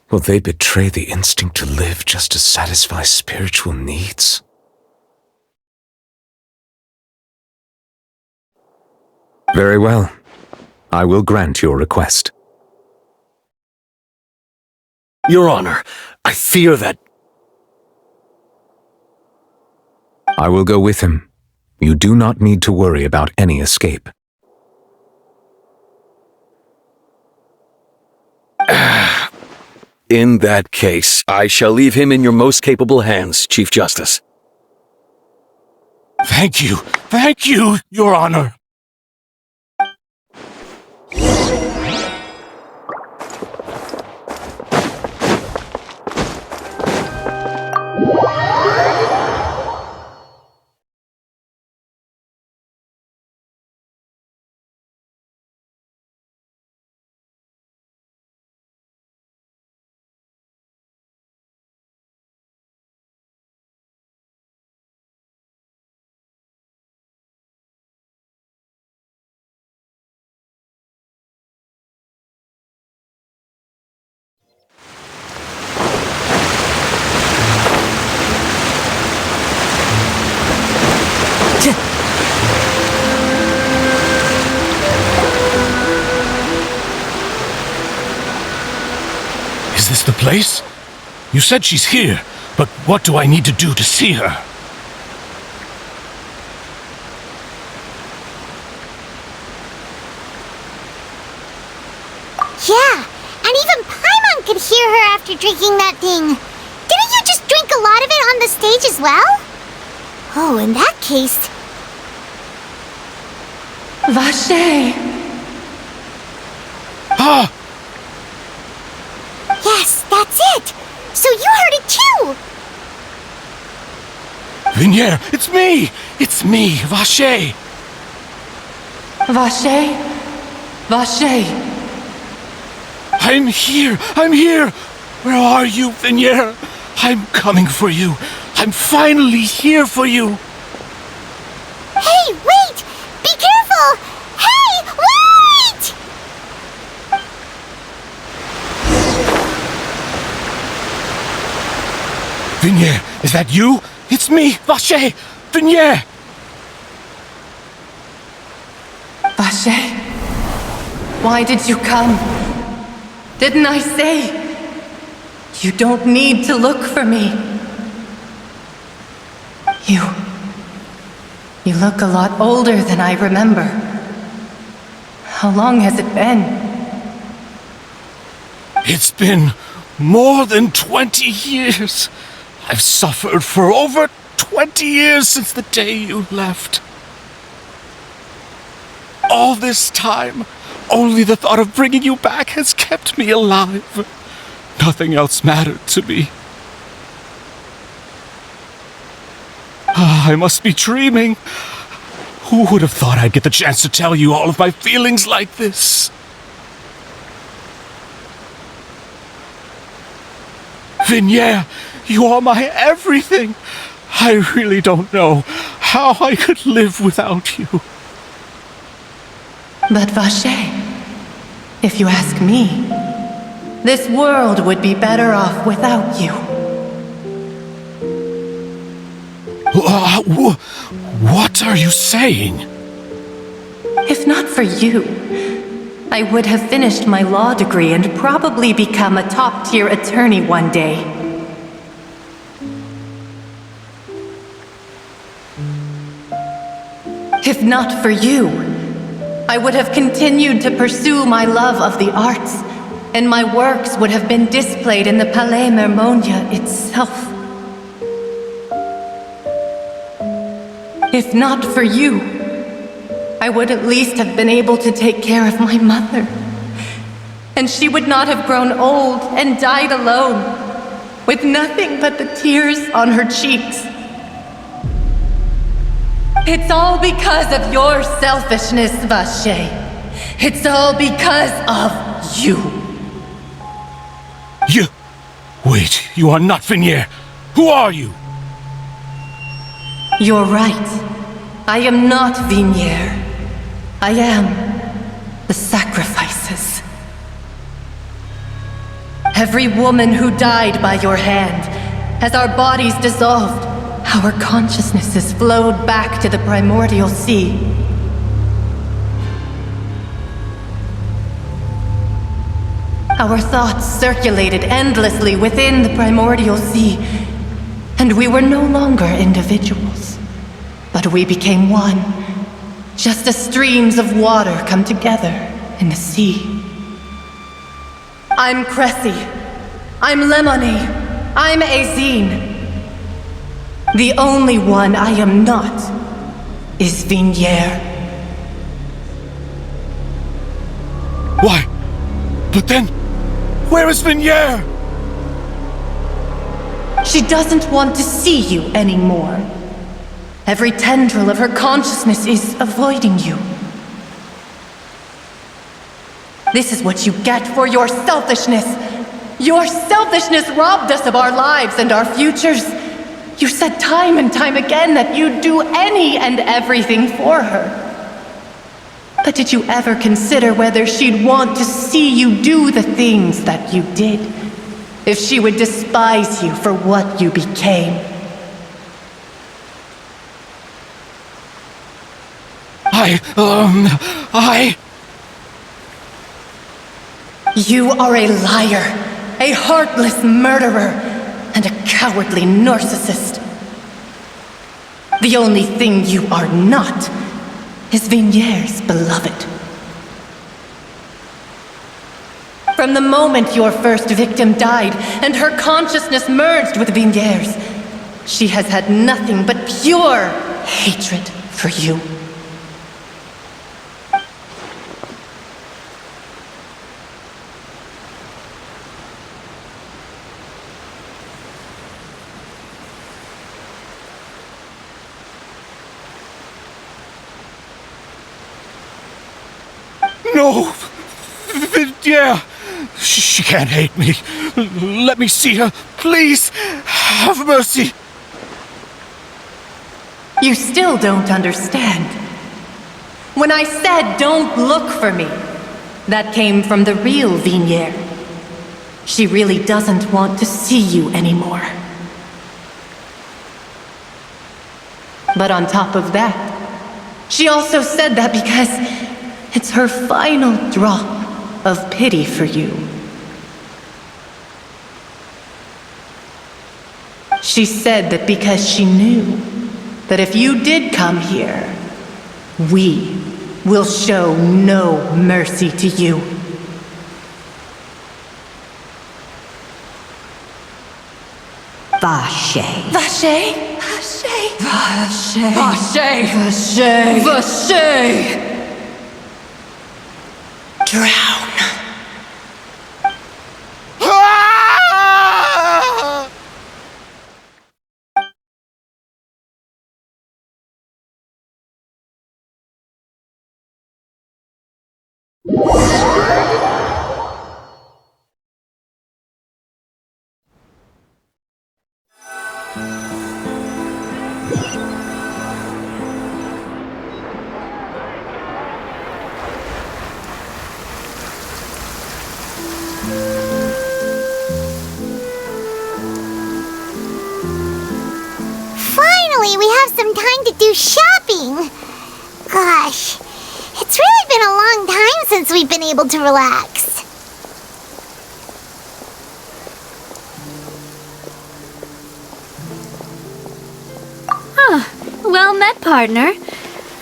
Will they betray the instinct to live just to satisfy spiritual needs? Very well. I will grant your request.
Your Honor, I fear that...
I will go with him. You do not need to worry about any escape.
In that case, I shall leave him in your most capable hands, Chief Justice.
Thank you, Your Honor. Is this the place? You said she's here, but what do I need to do to see her?
Yeah, and even Paimon could hear her after drinking that thing. Didn't you just drink a lot of it on the stage as well? Oh, in that case...
Vache!
Ah!
Yes, that's it! So you heard it too!
Vignier, it's me! It's me, Vache!
Vache? Vache!
I'm here! Where are you, Vignier? I'm coming for you. I'm finally here for you.
Hey, wait! Be careful! Hey, wait!
Vignier, is that you? It's me, Vache! Vignier!
Vache? Why did you come? Didn't I say? You don't need to look for me. You look a lot older than I remember. How long has it been?
It's been more than 20 years. I've suffered for over 20 years since the day you left. All this time, only the thought of bringing you back has kept me alive. Nothing else mattered to me. I must be dreaming. Who would have thought I'd get the chance to tell you all of my feelings like this? Vignier, you are my everything. I really don't know how I could live without you.
But Vache, if you ask me, This world would be better off without you.
What are you saying?
If not for you, I would have finished my law degree and probably become a top-tier attorney one day. If not for you, I would have continued to pursue my love of the arts, and my works would have been displayed in the Palais Mermonia itself. If not for you, I would at least have been able to take care of my mother. And she would not have grown old and died alone, with nothing but the tears on her cheeks. It's all because of your selfishness, Vache. It's all because of you.
Wait, you are not Vignier. Who are you?
You're right. I am not Vignier. I am the sacrifices. Every woman who died by your hand, as our bodies dissolved, our consciousnesses flowed back to the primordial sea. Our thoughts circulated endlessly within the primordial sea, and we were no longer individuals, but we became one, just as streams of water come together in the sea. I'm Cressy. I'm Lemony. I'm Azine. The only one I am not is Vignier.
Why? But then, where is Vignier?
She doesn't want to see you anymore. Every tendril of her consciousness is avoiding you. This is what you get for your selfishness. Your selfishness robbed us of our lives and our futures. You said time and time again that you'd do any and everything for her. But did you ever consider whether she'd want to see you do the things that you did? If she would despise you for what you became? You are a liar, a heartless murderer, and a cowardly narcissist. The only thing you are not is Vignier's beloved. From the moment your first victim died and her consciousness merged with Vignier's, she has had nothing but pure hatred for you.
No! Vignier! She can't hate me. Let me see her. Please! Have mercy!
You still don't understand. When I said don't look for me, that came from the real Vignier. She really doesn't want to see you anymore. But on top of that, she also said that because it's her final drop of pity for you. She said that because she knew that if you did come here, we will show no mercy to you.
Vache.
Vache? Vache? Vache? Vache? Vache? Vache? Drown.
finally we have some time to do shopping. Gosh, it's really been a long time since we've been able to relax.
Well met, partner.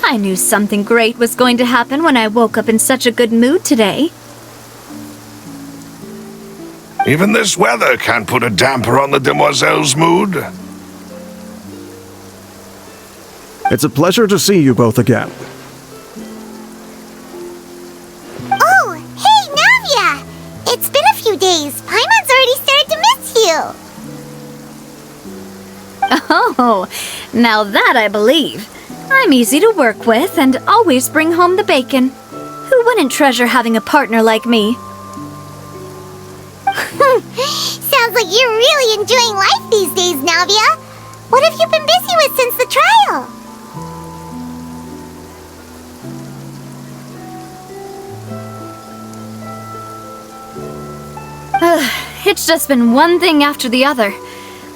I knew something great was going to happen when I woke up in such a good mood today.
Even this weather can't put a damper on the demoiselle's mood.
It's a pleasure to see you both again.
Oh, hey, Navia! It's been a few days. Paimon's already started to miss you.
Oh, now that I believe. I'm easy to work with and always bring home the bacon. Who wouldn't treasure having a partner like me?
Sounds like you're really enjoying life these days, Navia. What have you been busy with since the trial?
It's just been one thing after the other.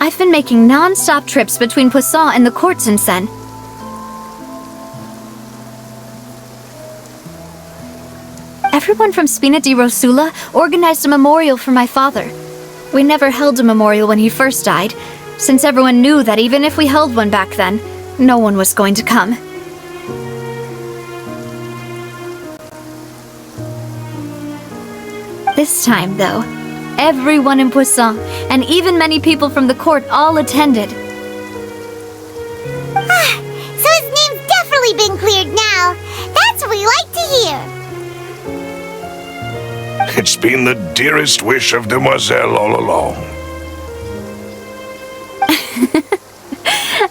I've been making non-stop trips between Poisson and the courts in Sen. Everyone from Spina di Rosula organized a memorial for my father. We never held a memorial when he first died, since everyone knew that even if we held one back then, no one was going to come. This time, though, everyone in Poisson, and even many people from the court, all attended.
So his name's definitely been cleared now. That's what we like to hear.
It's been the dearest wish of Demoiselle all along.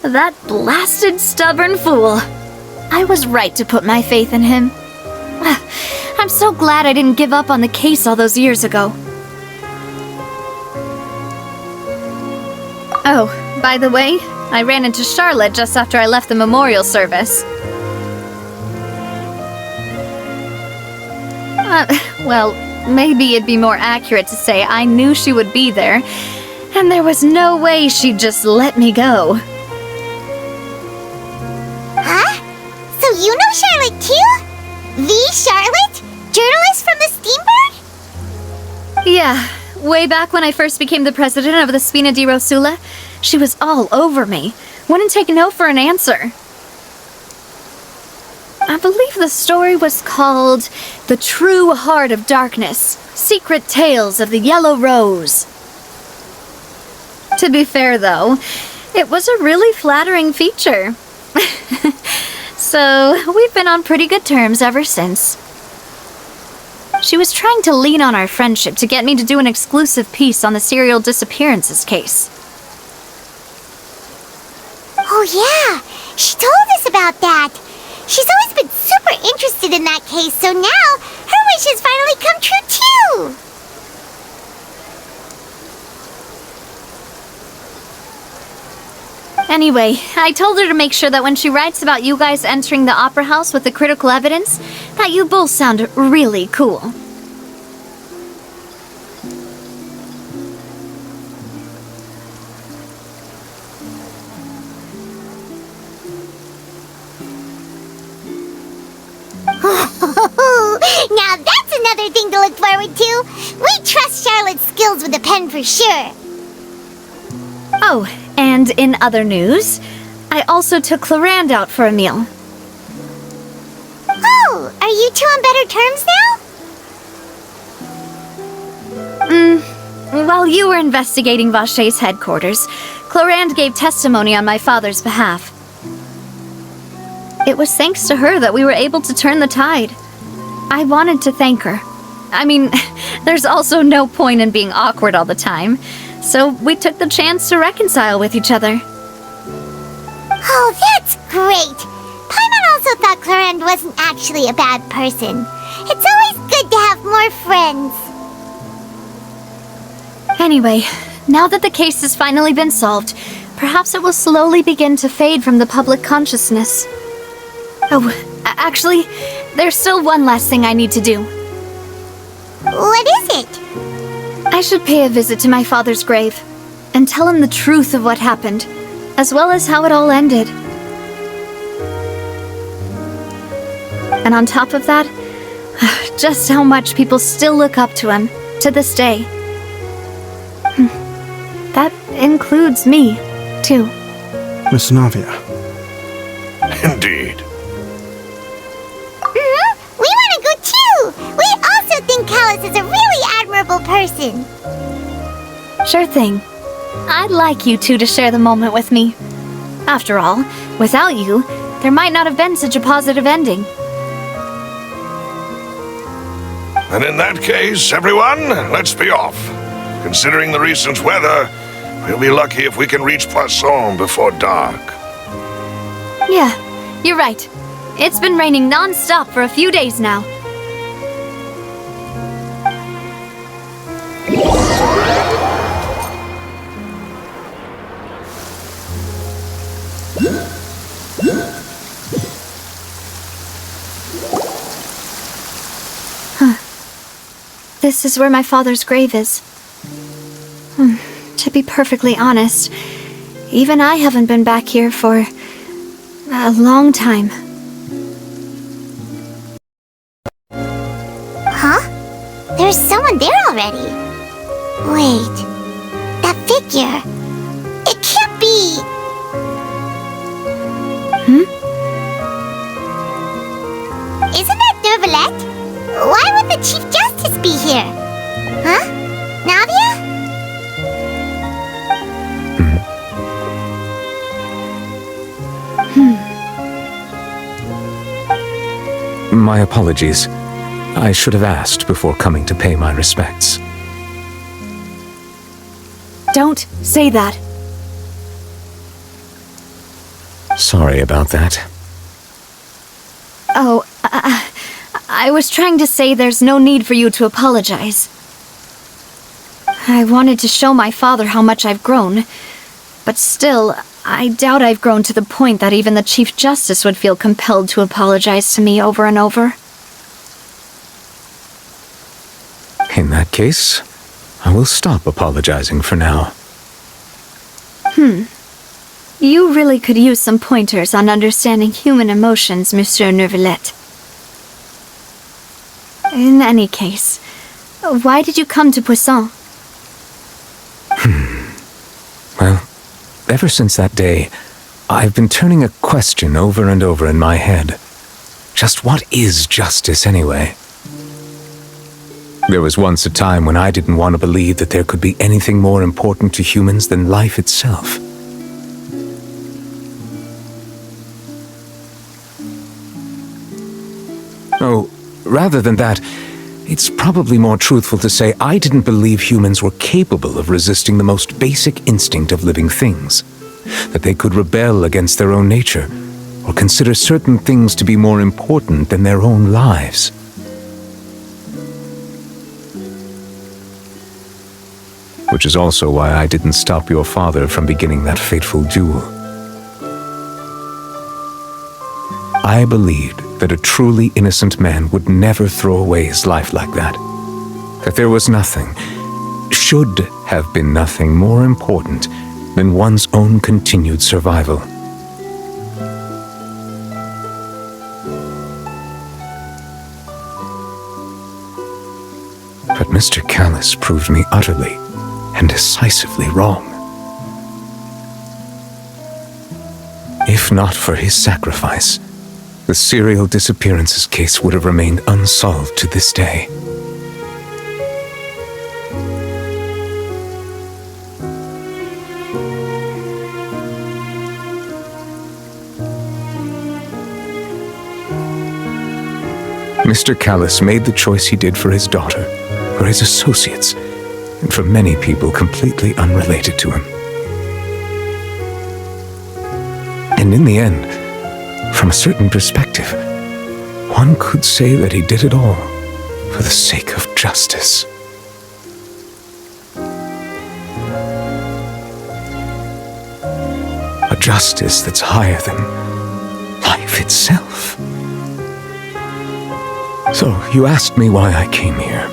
That blasted stubborn fool. I was right to put my faith in him. I'm so glad I didn't give up on the case all those years ago. Oh, by the way, I ran into Charlotte just after I left the memorial service. Well, maybe it'd be more accurate to say I knew she would be there, and there was no way she'd just let me go.
Huh? So you know Charlotte too? The Charlotte? Journalist from the Steambird?
Yeah, way back when I first became the president of the Spina di Rosula, she was all over me. Wouldn't take no for an answer. I believe the story was called The True Heart of Darkness, Secret Tales of the Yellow Rose. To be fair, though, it was a really flattering feature. So, we've been on pretty good terms ever since. She was trying to lean on our friendship to get me to do an exclusive piece on the serial disappearances case.
Oh yeah, she told us about that. She's always been super interested in that case, so now her wish has finally come true too.
Anyway, I told her to make sure that when she writes about you guys entering the opera house with the critical evidence, that you both sound really cool.
Now that's another thing to look forward to. We trust Charlotte's skills with a pen for sure.
Oh, and in other news, I also took Clarand out for a meal.
Oh, are you two on better terms now?
While you were investigating Vacher's headquarters, Clarand gave testimony on my father's behalf. It was thanks to her that we were able to turn the tide. I wanted to thank her. I mean, there's also no point in being awkward all the time, so we took the chance to reconcile with each other.
Oh, that's great! Paimon also thought Clarand wasn't actually a bad person. It's always good to have more friends.
Anyway, now that the case has finally been solved, perhaps it will slowly begin to fade from the public consciousness. Oh, actually, there's still one last thing I need to do.
What is it?
I should pay a visit to my father's grave and tell him the truth of what happened. as well as how it all ended. And on top of that, just how much people still look up to him, to this day. That includes me, too.
Miss Navia.
Indeed.
We want to go too! We also think Callus is a really admirable person.
Sure thing. I'd like you two to share the moment with me. After all, without you, there might not have been such a positive ending.
And in that case, everyone, let's be off. Considering the recent weather, we'll be lucky if we can reach Poisson before dark.
Yeah, you're right. It's been raining non-stop for a few days now. This is where my father's grave is. To be perfectly honest, even I haven't been back here for a long time.
Huh? There's someone there already. Wait, that figure. It can't be. Isn't that Neuvillette? Why would the Chief Justice be here? Huh? Navia?
My apologies. I should have asked before coming to pay my respects.
Don't say that.
Sorry about that.
Oh, I was trying to say there's no need for you to apologize. I wanted to show my father how much I've grown, but still, I doubt I've grown to the point that even the Chief Justice would feel compelled to apologize to me over and over.
In that case, I will stop apologizing for now.
You really could use some pointers on understanding human emotions, Monsieur Neuvillette. In any case, why did you come to Poisson?
Well, ever since that day, I've been turning a question over and over in my head. Just what is justice anyway? There was once a time when I didn't want to believe that there could be anything more important to humans than life itself. Oh, rather than that, it's probably more truthful to say I didn't believe humans were capable of resisting the most basic instinct of living things. That they could rebel against their own nature, or consider certain things to be more important than their own lives. Which is also why I didn't stop your father from beginning that fateful duel. I believed that a truly innocent man would never throw away his life like that. That there was nothing, should have been nothing more important than one's own continued survival. But Mr. Callus proved me utterly and decisively wrong. If not for his sacrifice, the serial disappearances case would have remained unsolved to this day. Mr. Callus made the choice he did for his daughter, for his associates, and for many people completely unrelated to him. And in the end, from a certain perspective, one could say that he did it all for the sake of justice. A justice that's higher than life itself. So, you asked me why I came here.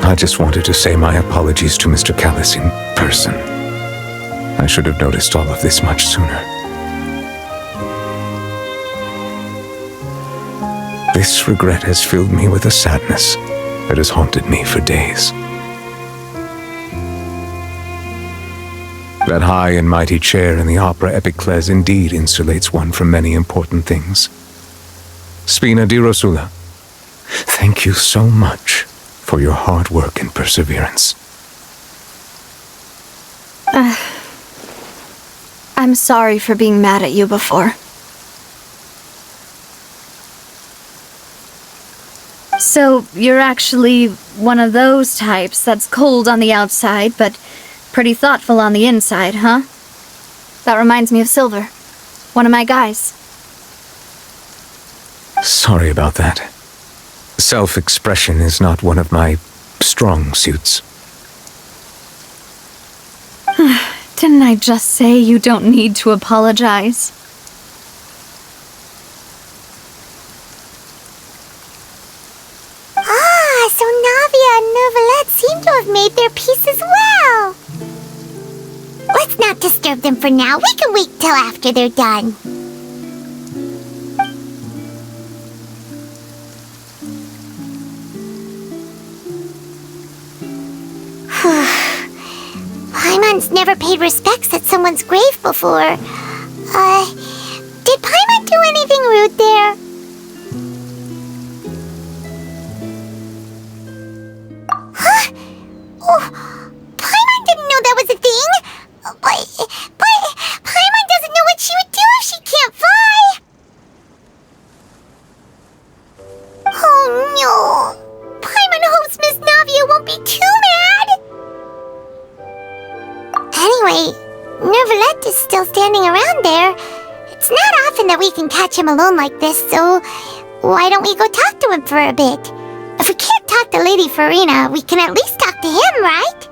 I just wanted to say my apologies to Mr. Callis in person. I should have noticed all of this much sooner. This regret has filled me with a sadness that has haunted me for days. That high and mighty chair in the opera Epiclese indeed insulates one from many important things. Spina di Rosula, thank you so much for your hard work and perseverance.
I'm sorry for being mad at you before. So, you're actually one of those types that's cold on the outside, but pretty thoughtful on the inside, huh? That reminds me of Silver, one of my guys.
Sorry about that. Self-expression is not one of my strong suits.
Didn't I just say you don't need to apologize?
So Navia and Neuvillette seem to have made their peace as well. Let's not disturb them for now. We can wait till after they're done. Paimon's never paid respects at someone's grave before. Did Paimon do anything rude there? Huh? Oh, Paimon didn't know that was a thing. But Paimon doesn't know what she would do if she can't fly. Oh no. Paimon hopes Miss Navia won't be too mad. Anyway, Neuvillette is still standing around there. It's not often that we can catch him alone like this, so why don't we go talk to him for a bit? If we can't talk to Lady Farina, we can at least talk to him, right?